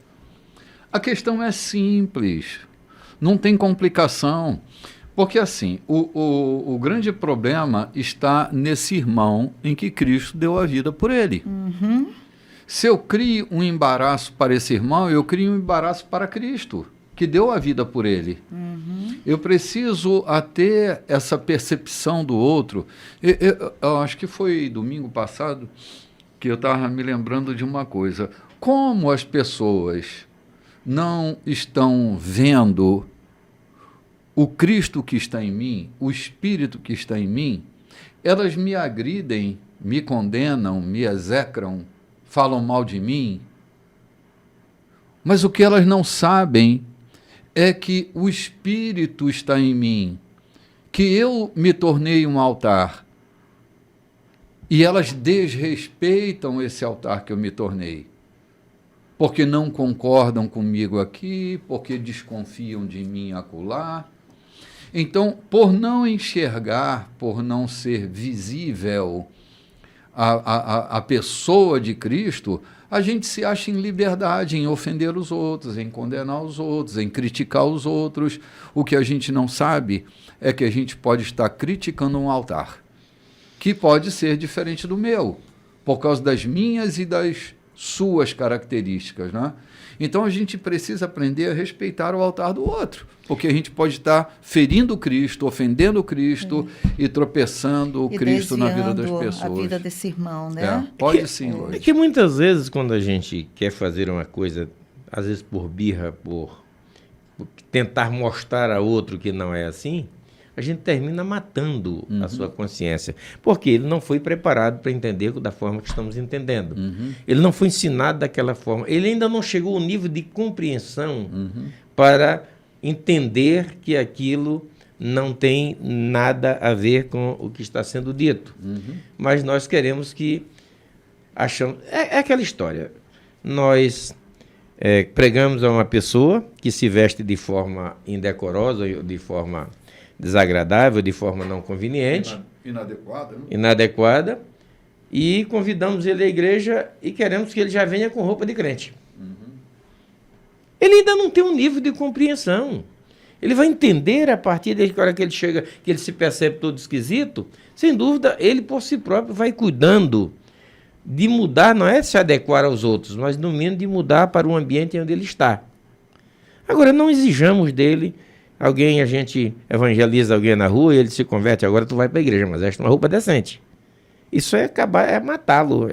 A questão é simples. Não tem complicação. Porque, assim, o grande problema está nesse irmão em que Cristo deu a vida por ele. Uhum. Se eu crio um embaraço para esse irmão, eu crio um embaraço para Cristo, que deu a vida por ele. Uhum. Eu preciso ter essa percepção do outro. Eu acho que foi domingo passado que eu estava me lembrando de uma coisa. Como as pessoas não estão vendo o Cristo que está em mim, o Espírito que está em mim, elas me agridem, me condenam, me execram, falam mal de mim. Mas o que elas não sabem é que o Espírito está em mim, que eu me tornei um altar. E elas desrespeitam esse altar que eu me tornei. Porque não concordam comigo aqui, porque desconfiam de mim acolá. Então, por não enxergar, por não ser visível a pessoa de Cristo, a gente se acha em liberdade em ofender os outros, em condenar os outros, em criticar os outros. O que a gente não sabe é que a gente pode estar criticando um altar, que pode ser diferente do meu, por causa das minhas e das suas características, né? Então a gente precisa aprender a respeitar o altar do outro, porque a gente pode estar ferindo Cristo, ofendendo Cristo e tropeçando o Cristo na vida das pessoas. A vida desse irmão, né? Pode sim, Lourdes. É que muitas vezes quando a gente quer fazer uma coisa, às vezes por birra, por tentar mostrar a outro que não é assim, a gente termina matando a sua consciência, porque ele não foi preparado para entender da forma que estamos entendendo. Ele não foi ensinado daquela forma. Ele ainda não chegou ao nível de compreensão para entender que aquilo não tem nada a ver com o que está sendo dito. Mas nós queremos que... achamos. É aquela história. Nós pregamos a uma pessoa que se veste de forma indecorosa, de forma desagradável, de forma não conveniente, inadequada, e convidamos ele à igreja e queremos que ele já venha com roupa de crente. Ele ainda não tem um nível de compreensão. Ele vai entender a partir da hora que ele chega, que ele se percebe todo esquisito. Sem dúvida, ele por si próprio vai cuidando de mudar, não é se adequar aos outros, mas no mínimo de mudar para o ambiente onde ele está. Agora, não exijamos dele. A gente evangeliza alguém na rua e ele se converte, agora tu vai para a igreja, mas veste uma roupa decente. Isso é acabar, é matá-lo,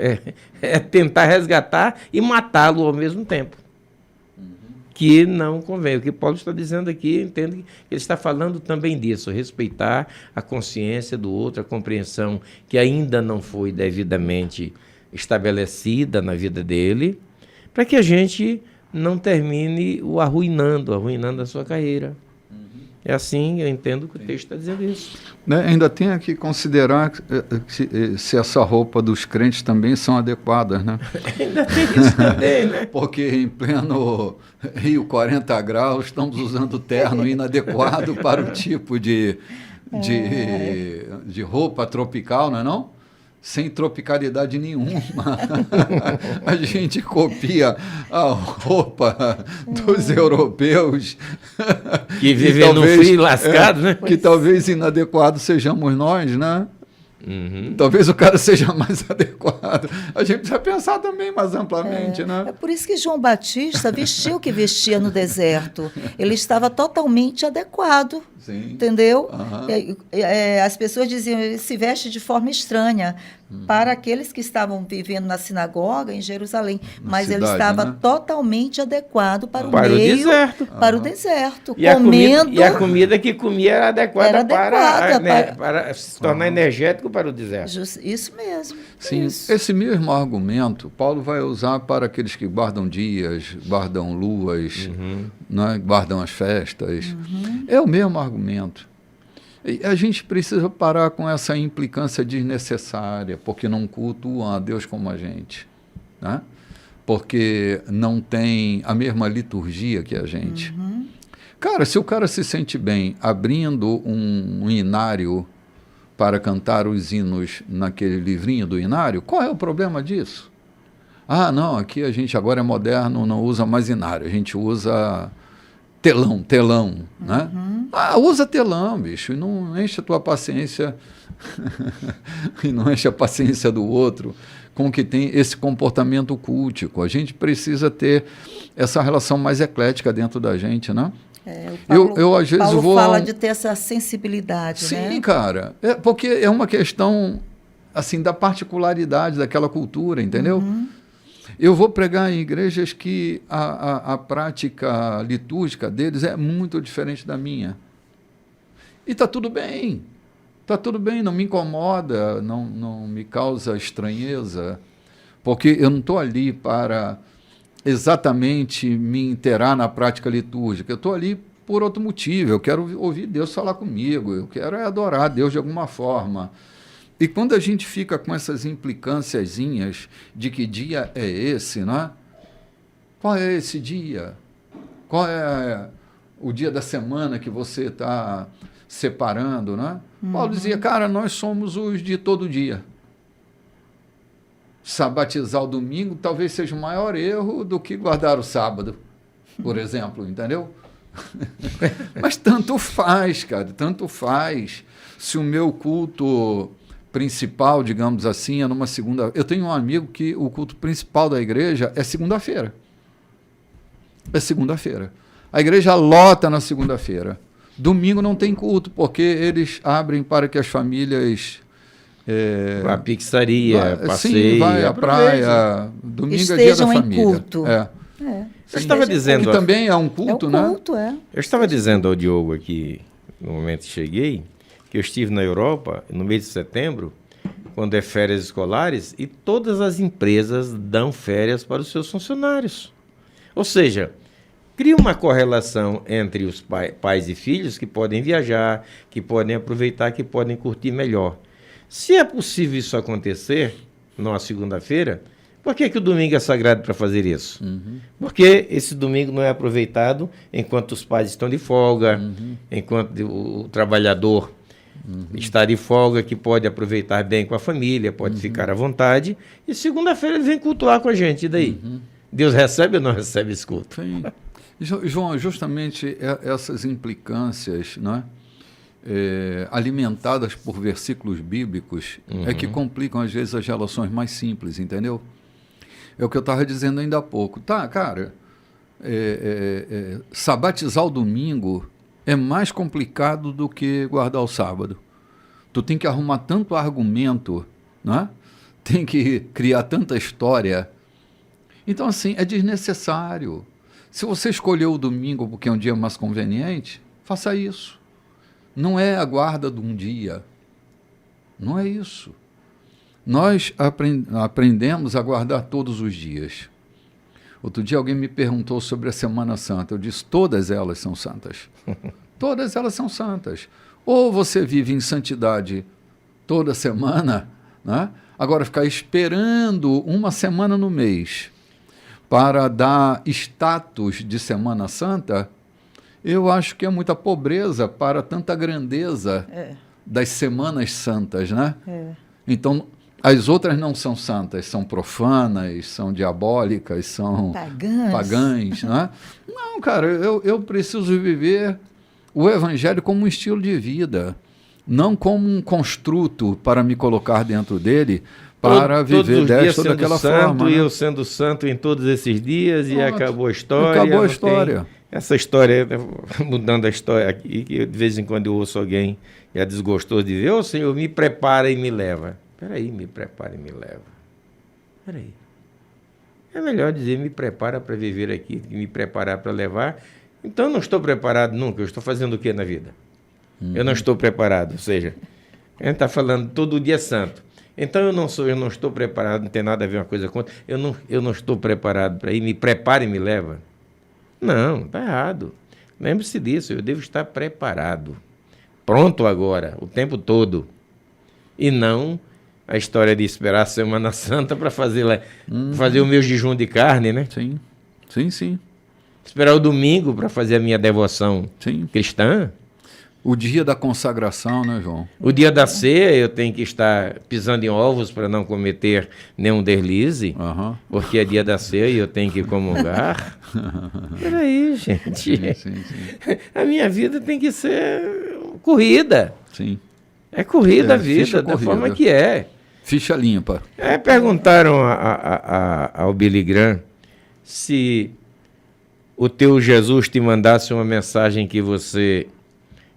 é tentar resgatar e matá-lo ao mesmo tempo. Que não convém. O que Paulo está dizendo aqui, eu entendo que ele está falando também disso, respeitar a consciência do outro, a compreensão que ainda não foi devidamente estabelecida na vida dele, para que a gente não termine o arruinando a sua carreira. É assim, eu entendo que o texto está dizendo isso. Né? Ainda tem que considerar se essa roupa dos crentes também são adequadas, né? Ainda tem isso também, né? Porque em pleno Rio 40 graus, estamos usando terno inadequado para o tipo de roupa tropical, não é não? Sem tropicalidade nenhuma. A gente copia a roupa dos europeus. Que vivem no frio lascado, né? Que talvez inadequados sejamos nós, né? Uhum. Talvez o cara seja mais adequado. A gente precisa pensar também mais amplamente, né? É por isso que João Batista vestiu o que vestia no deserto. Ele estava totalmente adequado. Sim. Entendeu? Uhum. As pessoas diziam, ele se veste de forma estranha para aqueles que estavam vivendo na sinagoga em Jerusalém. Mas cidade, ele estava né? totalmente adequado para Para o meio, deserto. para o deserto. E Comendo. a comida que comia era adequada, para se tornar energético para o deserto. Isso mesmo. Sim, Isso. esse mesmo argumento Paulo vai usar para aqueles que guardam dias, guardam luas, né, guardam as festas. É o mesmo argumento. E a gente precisa parar com essa implicância desnecessária, porque não cultuam a Deus como a gente, né? Porque não tem a mesma liturgia que a gente. Cara, se o cara se sente bem abrindo um inário para cantar os hinos naquele livrinho do inário, qual é o problema disso? Ah, não, aqui a gente agora é moderno, não usa mais inário, a gente usa telão, né? Ah, usa telão, bicho, e não enche a tua paciência e não enche a paciência do outro com que tem esse comportamento cultico. A gente precisa ter essa relação mais eclética dentro da gente, né? Eu às vezes Paulo vou... fala de ter essa sensibilidade, Sim, né? cara, porque é uma questão assim da particularidade daquela cultura, entendeu? Eu vou pregar em igrejas que a prática litúrgica deles é muito diferente da minha. E está tudo bem, não me incomoda, não me causa estranheza, porque eu não estou ali para exatamente me inteirar na prática litúrgica, eu estou ali por outro motivo, eu quero ouvir Deus falar comigo, eu quero adorar Deus de alguma forma. E quando a gente fica com essas implicânciazinhas de que dia é esse, né? Qual é esse dia? Qual é o dia da semana que você está separando, né? Paulo dizia, cara, nós somos os de todo dia. Sabatizar o domingo talvez seja o maior erro do que guardar o sábado, por exemplo, entendeu? Mas tanto faz, cara, tanto faz. Se o meu culto principal, digamos assim, é numa segunda... Eu tenho um amigo que o culto principal da igreja é segunda-feira. É segunda-feira. A igreja lota na segunda-feira. Domingo não tem culto, porque eles abrem para que as famílias... a pizzaria, passeio, sim, vai à praia, domingo é dia da estejam família. em culto. Eu estava dizendo... Que também é um culto, né? culto, é. Eu estava dizendo ao Diogo aqui, no momento que cheguei, que eu estive na Europa, no mês de setembro, quando é férias escolares, e todas as empresas dão férias para os seus funcionários. Ou seja, cria uma correlação entre os pais e filhos que podem viajar, que podem aproveitar, que podem curtir melhor. Se é possível isso acontecer, numa segunda-feira, por que o domingo é sagrado para fazer isso? Porque esse domingo não é aproveitado enquanto os pais estão de folga, enquanto o trabalhador está de folga, que pode aproveitar bem com a família, pode ficar à vontade, e segunda-feira ele vem cultuar com a gente, e daí? Deus recebe ou não recebe esse culto? Sim. João, justamente essas implicâncias, né, alimentadas por versículos bíblicos, é que complicam às vezes as relações mais simples, entendeu? É o que eu estava dizendo ainda há pouco. Tá, cara, sabatizar o domingo é mais complicado do que guardar o sábado. Tu tem que arrumar tanto argumento né? Tem que criar tanta história. Então, assim, é desnecessário. Se você escolheu o domingo porque é um dia mais conveniente, faça isso. Não é a guarda de um dia. Não é isso. Nós aprendemos a guardar todos os dias. Outro dia alguém me perguntou sobre a Semana Santa. Eu disse, todas elas são santas. Todas elas são santas. Ou você vive em santidade toda semana, né? Agora ficar esperando uma semana no mês para dar status de Semana Santa, eu acho que é muita pobreza para tanta grandeza das Semanas Santas, né? Então, as outras não são santas, são profanas, são diabólicas, são pagãs, né? Não, cara, eu preciso viver o Evangelho como um estilo de vida, não como um construto para me colocar dentro dele, para viver desta ou daquela forma. E eu sendo santo em todos esses dias, e acabou a história. Acabou a história. Essa história, mudando a história aqui, que de vez em quando eu ouço alguém já desgostoso dizer, ô Senhor, me prepara e me leva. Peraí, me prepara e me leva. Peraí. É melhor dizer, me prepara para viver aqui, que me preparar para levar. Então, eu não estou preparado nunca. Eu estou fazendo o que na vida? Eu não estou preparado. Ou seja, a gente está falando todo dia santo. Então, eu não estou preparado, não tem nada a ver uma coisa com outra. Eu não estou preparado para ir, me prepara e me leva. Não, está errado. Lembre-se disso, eu devo estar preparado. Pronto agora, o tempo todo. E não a história de esperar a Semana Santa para fazer o meu jejum de carne, né? Sim, sim, sim. Esperar o domingo para fazer a minha devoção cristã. O dia da consagração, né, João? O dia da ceia eu tenho que estar pisando em ovos para não cometer nenhum deslize, porque é dia da ceia e eu tenho que comungar. Peraí, gente. Sim. A minha vida tem que ser corrida. Sim. É corrida a vida, da forma que é. Ficha limpa. Perguntaram ao Billy Graham se o teu Jesus te mandasse uma mensagem que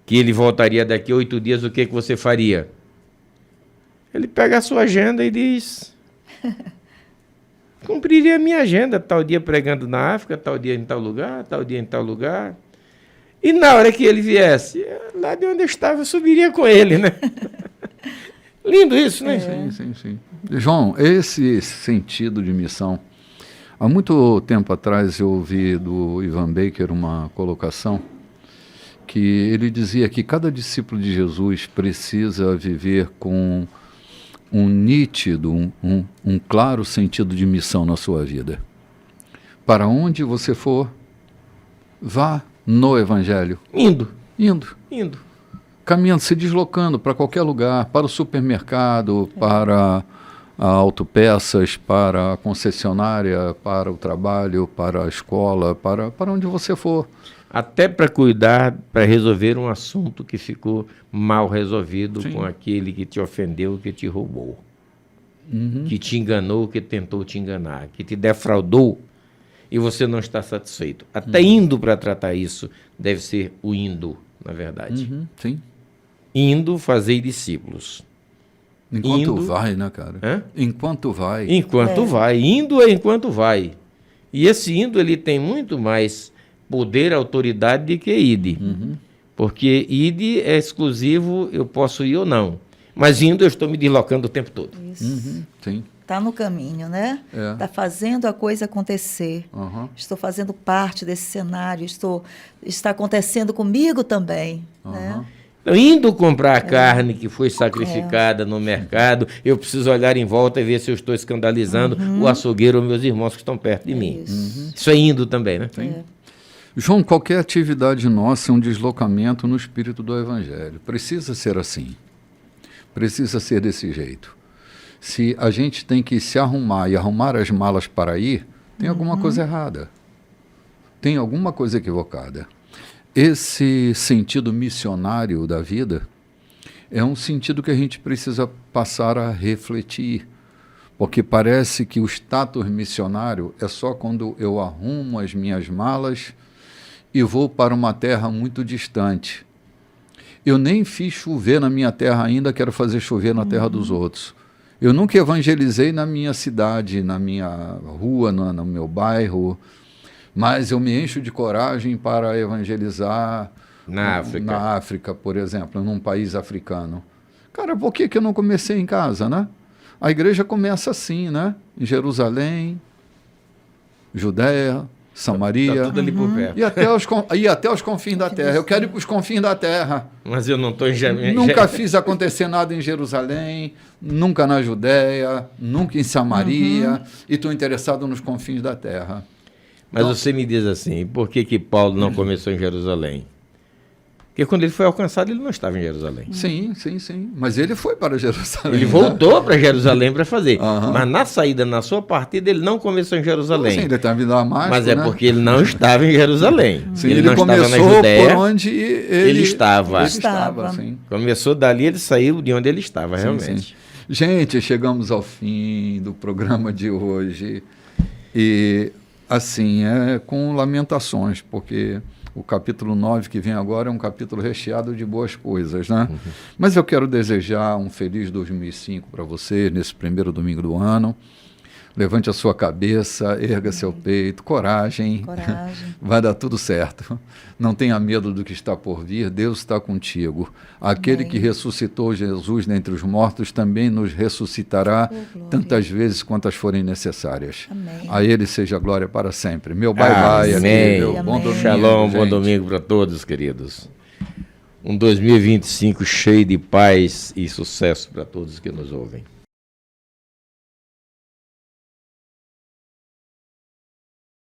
ele voltaria daqui a 8 dias, o que você faria? Ele pega a sua agenda e diz, cumpriria a minha agenda, tal dia pregando na África, tal dia em tal lugar, tal dia em tal lugar. E na hora que ele viesse, lá de onde eu estava, eu subiria com ele, né? Lindo isso, né? Sim. João, esse sentido de missão, há muito tempo atrás eu ouvi do Ivan Baker uma colocação que ele dizia que cada discípulo de Jesus precisa viver com um nítido, um claro sentido de missão na sua vida. Para onde você for, vá no Evangelho. Indo. Caminhando, se deslocando para qualquer lugar, para o supermercado, para a autopeças, para a concessionária, para o trabalho, para a escola, para onde você for. Até para cuidar, para resolver um assunto que ficou mal resolvido com aquele que te ofendeu, que te roubou, que te enganou, que tentou te enganar, que te defraudou e você não está satisfeito. Até indo para tratar isso, deve ser o indo, na verdade. Sim. Indo fazer discípulos. Enquanto vai, né, cara? Hã? Enquanto vai. Enquanto vai. Indo é enquanto vai. E esse indo, ele tem muito mais poder, autoridade do que ide. Porque ide é exclusivo, eu posso ir ou não. Mas indo, eu estou me deslocando o tempo todo. Isso. Sim. Está no caminho, né? Está fazendo a coisa acontecer. Estou fazendo parte desse cenário. Está acontecendo comigo também. Né? Então, indo comprar a carne que foi sacrificada no mercado, eu preciso olhar em volta e ver se eu estou escandalizando o açougueiro ou meus irmãos que estão perto de mim. Isso é indo também, né? João, qualquer atividade nossa é um deslocamento no espírito do Evangelho. Precisa ser assim. Precisa ser desse jeito. Se a gente tem que se arrumar e arrumar as malas para ir, tem alguma coisa errada. Tem alguma coisa equivocada. Esse sentido missionário da vida é um sentido que a gente precisa passar a refletir. Porque parece que o status missionário é só quando eu arrumo as minhas malas e vou para uma terra muito distante. Eu nem fiz chover na minha terra ainda, quero fazer chover na terra dos outros. Eu nunca evangelizei na minha cidade, na minha rua, no meu bairro, mas eu me encho de coragem para evangelizar Na África. na África, por exemplo, num país africano. Cara, por que eu não comecei em casa, né? A igreja começa assim, né? Em Jerusalém, Judéia, Samaria, Tá tudo ali por perto. e até os confins da terra. Eu quero ir para os confins da terra. Mas eu não estou em Nunca fiz acontecer nada em Jerusalém, nunca na Judéia, nunca em Samaria, e estou interessado nos confins da terra. Mas Então, você me diz assim, por que Paulo não começou em Jerusalém? Porque quando ele foi alcançado, ele não estava em Jerusalém. sim. Mas ele foi para Jerusalém. Ele voltou para Jerusalém para fazer. Aham. Mas na saída, na sua partida, ele não começou em Jerusalém. Sim, ele estava em Damasco, Mas é né? porque ele não estava em Jerusalém. Sim, ele ele não estava na começou Judéia. por onde ele estava. Ele estava, sim. Começou dali, ele saiu de onde ele estava, Sim, realmente. sim. Gente, chegamos ao fim do programa de hoje. E, assim, é com lamentações, porque o capítulo 9 que vem agora é um capítulo recheado de boas coisas, né? Mas eu quero desejar um feliz 2005 para você, nesse primeiro domingo do ano. Levante a sua cabeça, erga seu peito, coragem. Coragem. Vai dar tudo certo. Não tenha medo do que está por vir, Deus está contigo. Aquele Amém. que ressuscitou Jesus dentre os mortos também nos ressuscitará glória. tantas vezes quantas forem necessárias. Amém. A Ele seja glória para sempre. Meu bye-bye aqui, Amém. meu bom Amém. domingo. Shalom, bom gente. domingo para todos, queridos. Um 2025 cheio de paz e sucesso para todos que nos ouvem.